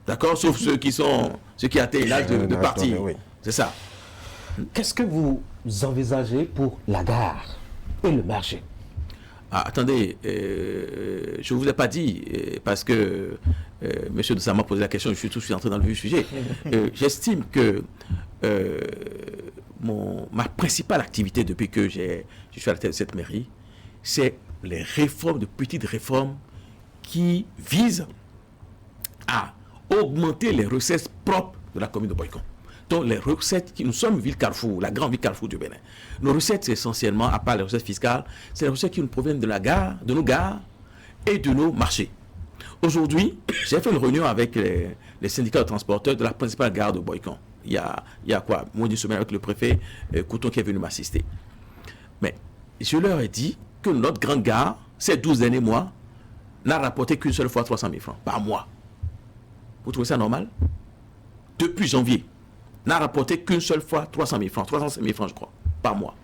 D'accord. Sauf ceux qui atteignent l'âge de partir. Oui. C'est ça. Qu'est-ce que vous envisagez pour la gare et le marché? Attendez, je ne vous ai pas dit, parce que M. de Sama m'a posé la question, je suis tout de suite entré dans le vif du sujet. J'estime que ma principale activité depuis que je suis à la tête de cette mairie, c'est les réformes, de petites réformes qui visent à augmenter les recettes propres de la commune de Boycon. Donc les recettes, nous sommes ville Carrefour, la grande ville Carrefour du Bénin. Nos recettes, c'est essentiellement, à part les recettes fiscales, c'est les recettes qui nous proviennent de la gare, de nos gares et de nos marchés. Aujourd'hui, j'ai fait une réunion avec les syndicats de transporteurs de la principale gare de Boycon. Il y a quoi, moins d'une semaine avec le préfet Couton qui est venu m'assister. Mais je leur ai dit que notre grande gare, ces 12 derniers mois, n'a rapporté qu'une seule fois 300 000 francs par mois. Vous trouvez ça normal? Depuis janvier, n'a rapporté qu'une seule fois 300 000 francs, 305 000 francs, je crois, par mois.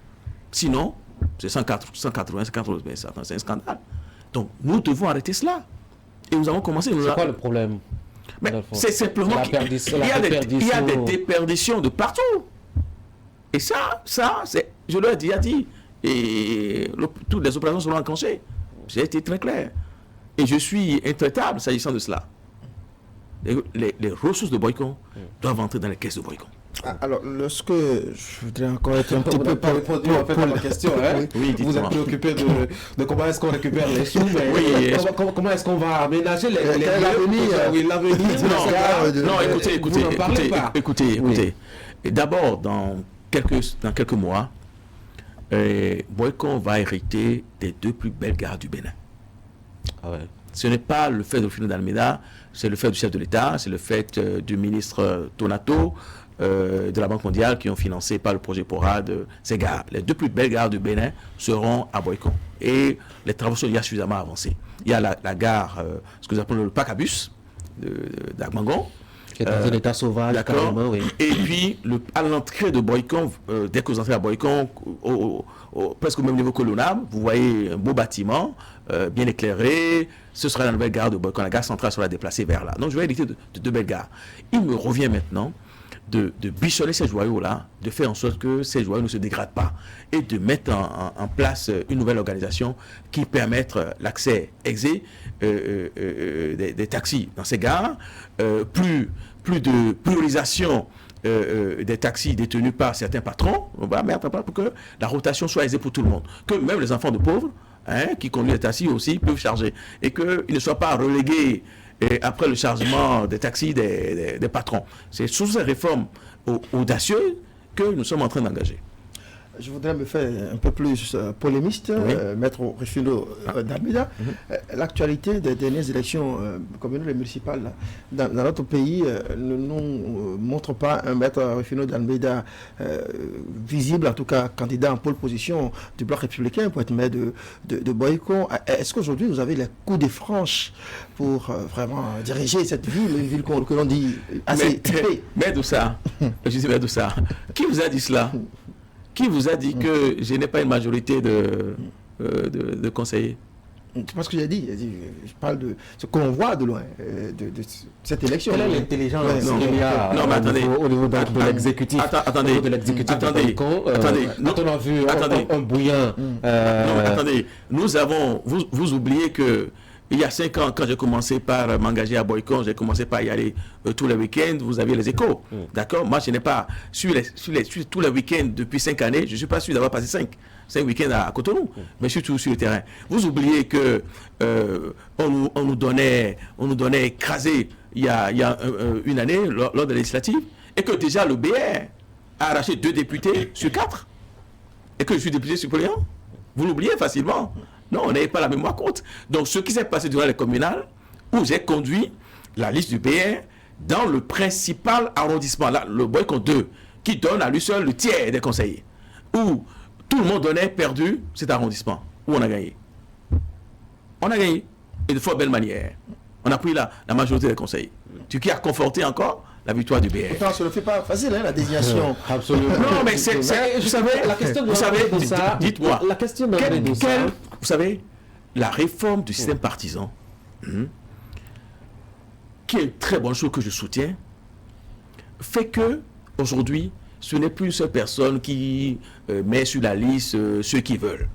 Sinon, c'est 180, 180, c'est un scandale. Donc, nous devons arrêter cela. Et nous avons commencé... C'est quoi le problème? Mais c'est simplement qu'il y a des déperditions de partout. Et ça je leur ai déjà dit. Et toutes les opérations seront enclenchées. J'ai été très clair. Et je suis intraitable s'agissant de cela. Les ressources de Boycon doivent entrer dans les caisses de Boycon. Alors, lorsque je voudrais encore être un petit peu pour répondre à ma question, hein, oui, vous êtes préoccupé de comment est-ce qu'on récupère les sous, mais oui, comment est-ce qu'on va aménager l'avenir? Non, écoutez. Oui. D'abord, dans quelques mois, Boycon va hériter des 2 plus belles gares du Bénin. Ah ouais. Ce n'est pas le fait de Rufino d'Almeida, c'est le fait du chef de l'État, c'est le fait du ministre Tonato, de la Banque mondiale qui ont financé par le projet PORA de ces gares. Les 2 plus belles gares du Bénin seront à Boycon. Et les travaux sont déjà suffisamment avancés. Il y a la gare, ce que nous appelons le parc à bus d'Agmangon. Qui est dans un état sauvage, carrément, oui. Et puis, à l'entrée de Boycon, dès que vous entrez à Boycon, presque au même niveau que l'ONAM, vous voyez un beau bâtiment, bien éclairé. Ce sera la nouvelle gare de Boycon. La gare centrale sera déplacée vers là. Donc, je vais hériter de 2 belles gares. Il me revient maintenant de bichonner ces joyaux-là, de faire en sorte que ces joyaux ne se dégradent pas et de mettre en place une nouvelle organisation qui permette l'accès aisé des taxis dans ces gares, plus de priorisation des taxis détenus par certains patrons. On va mettre en place pour que la rotation soit aisée pour tout le monde, que même les enfants de pauvres qui conduisent les taxis aussi peuvent charger et qu'ils ne soient pas relégués et après le chargement des taxis des patrons. C'est sous ces réformes audacieuses que nous sommes en train d'engager. Je voudrais me faire un peu plus polémiste, Maître Rufino d'Almeida. L'actualité des dernières élections communales et municipales dans notre pays ne nous montre pas un Maître Rufino d'Almeida visible, en tout cas candidat en pole position du bloc républicain pour être maire de Boycon. Est-ce qu'aujourd'hui vous avez les coups de franche pour vraiment diriger cette ville, une ville que l'on dit assez typée? Mais d'où ça? Je dis mais d'où ça? Qui vous a dit cela? Qui vous a dit que je n'ai pas une majorité de conseillers? C'est pas ce que j'ai dit. Je parle de ce qu'on voit de loin, de cette élection. Quelle est l'intelligence qu'il y a au niveau de l'exécutif? Attendez. On a vu un bouillant. Attendez. Vous oubliez que il y a 5 ans, quand j'ai commencé par m'engager à Boycon, j'ai commencé par y aller tous les week-ends, vous aviez les échos. D'accord? Moi, je n'ai pas su tous les week-ends depuis 5 années, je ne suis pas sûr d'avoir passé 5 week-ends à Cotonou, mais je suis toujours sur le terrain. Vous oubliez que on nous donnait écrasé il y a une année, lors des législatives, et que déjà le BR a arraché 2 députés sur 4, et que je suis député suppléant. Vous l'oubliez facilement. Non, on n'avait pas la mémoire courte. Donc, ce qui s'est passé durant les communales, où j'ai conduit la liste du BR dans le principal arrondissement, là, le Boycon 2, qui donne à lui seul le tiers des conseillers, où tout le monde donnait perdu cet arrondissement, où on a gagné. On a gagné, et de fort belle manière. On a pris la majorité des conseillers. Ce qui a conforté encore la victoire du BR. Pourtant, ça ne fait pas facile, hein, la désignation. Absolument. Non, mais c'est, vous savez, la question de vous savez, dites-moi, la question de vous savez, la réforme du système partisan, qui est une très bonne chose que je soutiens, fait que aujourd'hui, ce n'est plus une seule personne qui met sur la liste ceux qui veulent.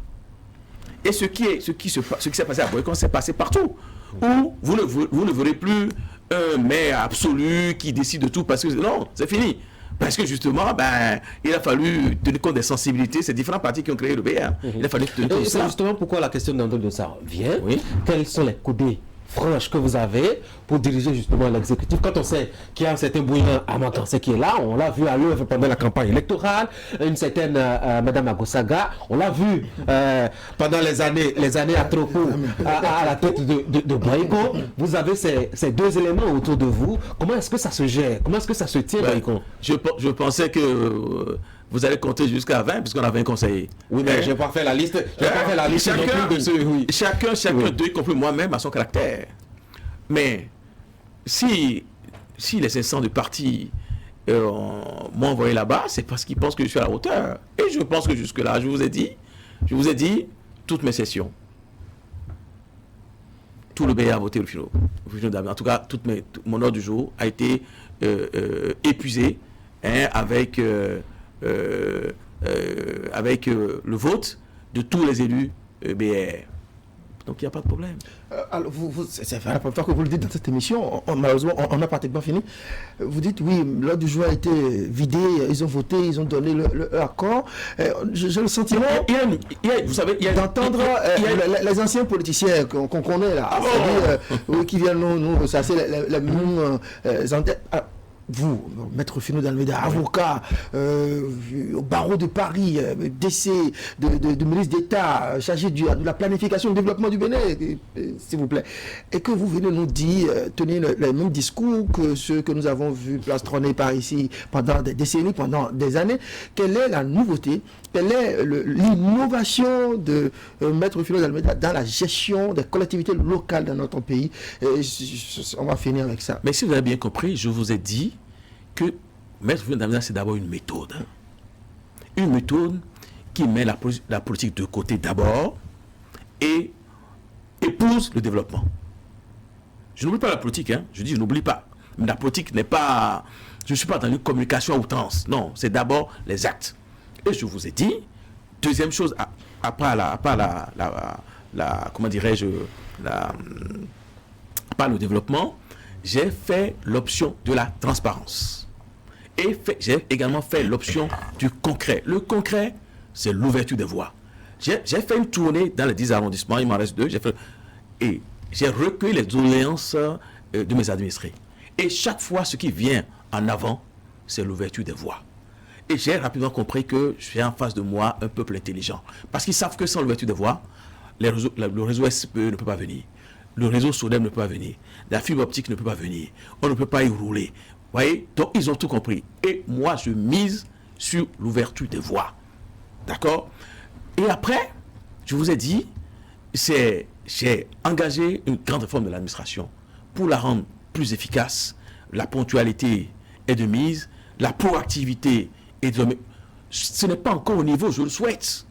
Et ce qui s'est passé à Boycon s'est passé partout. Où vous ne verrez plus un maire absolu qui décide de tout parce que non, c'est fini. Parce que justement, il a fallu tenir compte des sensibilités, ces différents partis qui ont créé le BR. Il a fallu tenir compte de ça. C'est justement pourquoi la question d'André Dossard vient. Oui. Quels sont les coudées franches que vous avez pour diriger justement l'exécutif? Quand on sait qu'il y a un certain Bouillon Amakanse qui est là, on l'a vu à l'œuvre pendant la campagne électorale, une certaine Madame Agosaga, on l'a vu pendant les années à Tropo à la tête de Boycon. Vous avez ces deux éléments autour de vous. Comment est-ce que ça se gère? Comment est-ce que ça se tient, Boycon? Je pensais que vous allez compter jusqu'à 20 puisqu'on a 20 conseillers. Oui, mais je n'ai pas fait la liste. Chacun d'eux, y compris moi-même, a son caractère. Mais si les instants de parti m'ont envoyé là-bas, c'est parce qu'ils pensent que je suis à la hauteur. Et je pense que jusque-là, je vous ai dit toutes mes sessions. Tout le BA a voté le philo. En tout cas, mon ordre du jour a été épuisé avec le vote de tous les élus BR. Donc il n'y a pas de problème. Alors, c'est la première fois que vous le dites dans cette émission. Malheureusement, on a pratiquement fini. Vous dites, oui, l'ordre du jour a été vidé, ils ont voté, ils ont donné leur accord. J'ai le sentiment d'entendre les anciens politiciens qu'on connaît là, qui viennent nous chasser les mêmes vous, Maître Finot d'Almeida, avocat au barreau de Paris, décès de ministre d'État, chargé de la planification et du développement du Bénin, s'il vous plaît, et que vous venez nous dire, tenir les mêmes discours que ceux que nous avons vus plastronner par ici pendant des décennies, pendant des années. Quelle est la nouveauté? Quelle est l'innovation de Maître Finot d'Almeida dans la gestion des collectivités locales dans notre pays? On va finir avec ça. Mais si vous avez bien compris, je vous ai dit que Maître Finot d'Almeida, c'est d'abord une méthode. Une méthode qui met la politique de côté d'abord et épouse le développement. Je n'oublie pas la politique, je dis je n'oublie pas. Mais la politique n'est pas... Je ne suis pas dans une communication à outrance. Non, c'est d'abord les actes. Et je vous ai dit, deuxième chose, pas le développement, j'ai fait l'option de la transparence. Et j'ai également fait l'option du concret. Le concret, c'est l'ouverture des voies. J'ai fait une tournée dans les 10 arrondissements, il m'en reste 2, et j'ai recueilli les doléances de mes administrés. Et chaque fois, ce qui vient en avant, c'est l'ouverture des voies. Et j'ai rapidement compris que j'ai en face de moi un peuple intelligent. Parce qu'ils savent que sans l'ouverture des voies, le réseau SPE ne peut pas venir. Le réseau SODEM ne peut pas venir. La fibre optique ne peut pas venir. On ne peut pas y rouler. Vous voyez? Donc, ils ont tout compris. Et moi, je mise sur l'ouverture des voies. D'accord? Et après, je vous ai dit, j'ai engagé une grande réforme de l'administration pour la rendre plus efficace. La ponctualité est de mise. La proactivité est de mise. Ce n'est pas encore au niveau, je le souhaite.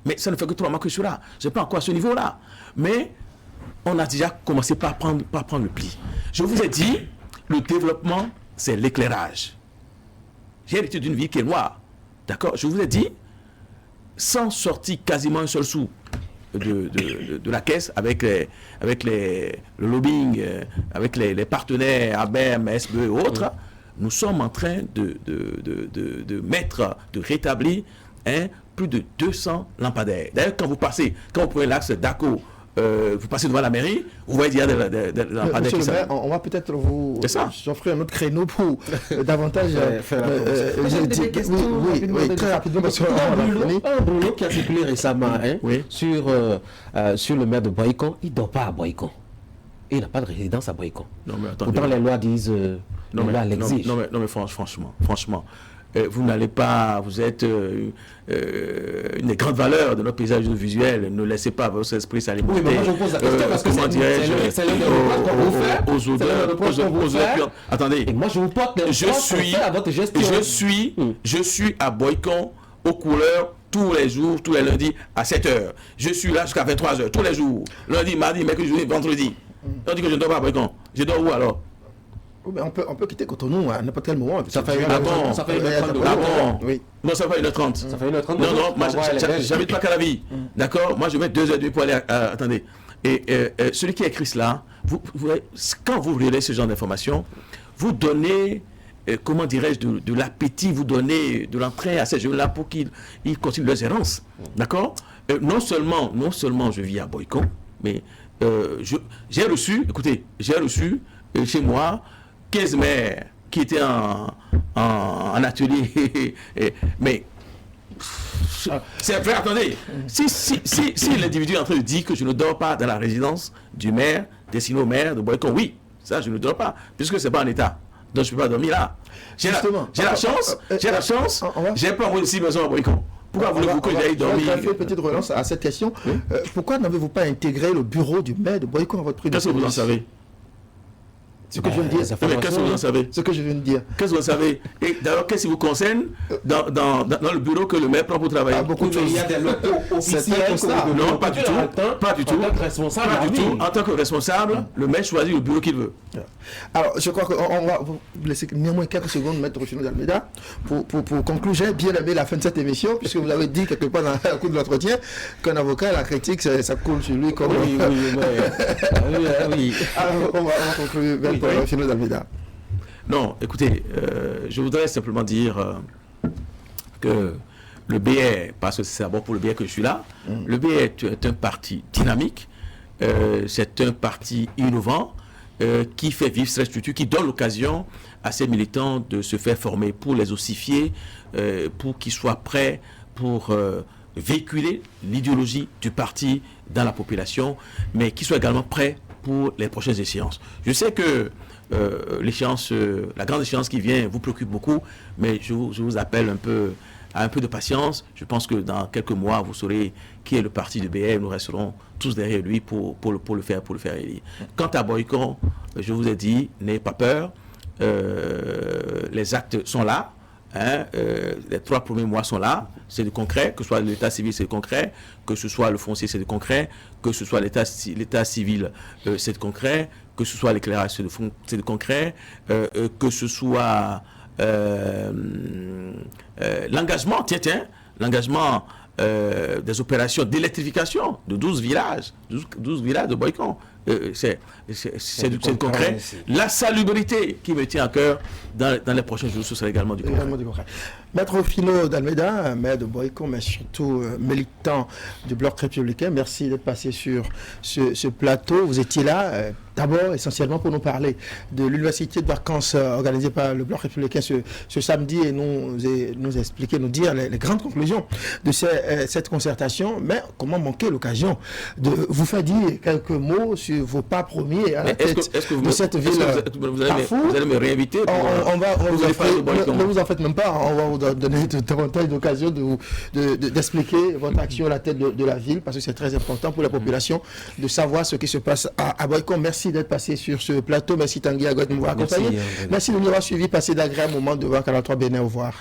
Mais ça ne fait que 3 mois que je suis là. Je n'ai pas encore à ce niveau-là. Mais on a déjà commencé par prendre le pli. Je vous ai dit, le développement, c'est l'éclairage. J'ai hérité d'une ville qui est noire. D'accord? Je vous ai dit, sans sortir quasiment un seul sou de la caisse avec le lobbying, avec les partenaires ABEM, SBE et autres, nous sommes en train de rétablir plus de 200 lampadaires. D'ailleurs, quand vous prenez l'axe d'Aco, vous passez devant la mairie, vous voyez qu'il y a des lampadaires qui sont... On va peut-être vous offrir un autre créneau pour davantage faire oui, très rapidement parce un boulot qui a circulé récemment sur le maire de Boycon. Il ne dort pas à Boycon. Il n'a pas de résidence à Boycon. Pourtant, les lois disent... Non, mais franchement, vous n'allez pas, vous êtes une des grandes valeurs de notre paysage visuel. Ne laissez pas votre esprit s'alimenter. Oui, mais moi je vous pose la question parce que c'est l'un des reproches qu'on vous fait. Aux odeurs. Attendez. Et moi je vous porte des reproches à votre gestion. Je suis à Boycon aux couleurs tous les jours, tous les lundis à 7h. Je suis là jusqu'à 23h tous les jours. Lundi, mardi, mercredi, jeudi, vendredi. On dit que je ne dors pas à Boycon. Je dors où alors? Mais on peut quitter Cotonou à n'importe quel moment. Ça fait 1h30 de oui. Non, ça fait 1h30. Ça fait 1h30 Non, moi, j'habite pas Calavi. D'accord? Moi, je mets 2h30 pour aller attendez. Et celui qui a écrit cela, quand vous regardez ce genre d'informations, vous donnez, comment dirais-je, de l'appétit, vous donnez de l'entrain à ces jeunes-là pour qu'ils continuent leurs errances. D'accord? Non seulement je vis à Boycon, mais j'ai reçu chez moi 15 maires qui étaient en atelier. Mais c'est vrai, attendez. Si l'individu est en train de dire que je ne dors pas dans la résidence du maire, destiné au maire de Boycon, oui, ça je ne dors pas, puisque c'est pas en état. Donc je ne peux pas dormir là. J'ai la chance, j'ai pas moins de 6 maisons à Boycon. Pourquoi voulez-vous que j'aille dormir? Je vais faire une petite relance à cette question. Pourquoi n'avez-vous pas intégré le bureau du maire de Boycon à votre prise de service? Qu'est-ce que vous en savez? Ce que je viens de dire. Qu'est-ce que vous en savez? Ce que je viens de dire. Qu'est-ce que vous savez? Et d'ailleurs, qu'est-ce qui vous concerne dans le bureau que le maire prend pour travailler? Beaucoup de choses. Il y a des locaux officiels. Non, pas du tout. Pas du tout. En tant que responsable. Pas du tout. En tant que responsable, le maire choisit le bureau qu'il veut. Alors, je crois qu'on va vous laisser néanmoins quelques secondes, Maître Rufino d'Almeida, pour conclure. J'ai bien aimé la fin de cette émission, puisque vous avez dit quelque part dans le cours de l'entretien qu'un avocat, la critique, ça coule sur lui comme... Oui. Alors, on va conclure, Maître Rufino d'Almeida. Non, écoutez, je voudrais simplement dire que le BR, parce que c'est d'abord pour le BR que je suis là, le BR est un parti dynamique, c'est un parti innovant, qui fait vivre cette structure, qui donne l'occasion à ces militants de se faire former pour les ossifier, pour qu'ils soient prêts pour véhiculer l'idéologie du parti dans la population, mais qu'ils soient également prêts pour les prochaines échéances. Je sais que l'échéance, la grande échéance qui vient vous préoccupe beaucoup, mais je vous appelle à un peu de patience. Je pense que dans quelques mois, vous saurez qui est le parti de BR. Nous resterons tous derrière lui pour le faire élire. Quant à Boycon, je vous ai dit, n'ayez pas peur. Les actes sont là. Les 3 premiers mois sont là. C'est du concret. Que ce soit l'état civil, c'est du concret. Que ce soit le foncier, c'est du concret. Que ce soit l'état civil, c'est du concret. Que ce soit l'éclairage, c'est du concret. Que ce soit l'engagement, l'engagement des opérations d'électrification de 12 villages de Boycon. C'est du concret. La salubrité qui me tient à cœur dans les prochains jours, ce sera également du concret. Maître Rufino d'Almeida, maire de Boycon, mais surtout militant du Bloc républicain, merci d'être passé sur ce plateau. Vous étiez là d'abord essentiellement pour nous parler de l'université de vacances organisée par le Bloc républicain ce samedi et nous expliquer, nous dire les grandes conclusions de cette concertation, mais comment manquer l'occasion de vous faire dire quelques mots sur vos pas promis à la tête de cette ville. Vous allez me réinviter ne vous en faites même pas, on va vous donner davantage d'occasion d'expliquer votre action à la tête de la ville, parce que c'est très important pour la population de savoir ce qui se passe à Boycon. Merci d'être passé sur ce plateau. Merci Tanguy Agot de nous avoir accompagnés. Merci de nous avoir suivis. Passez d'agréables moments devant Canal 3 Bénin. Au revoir.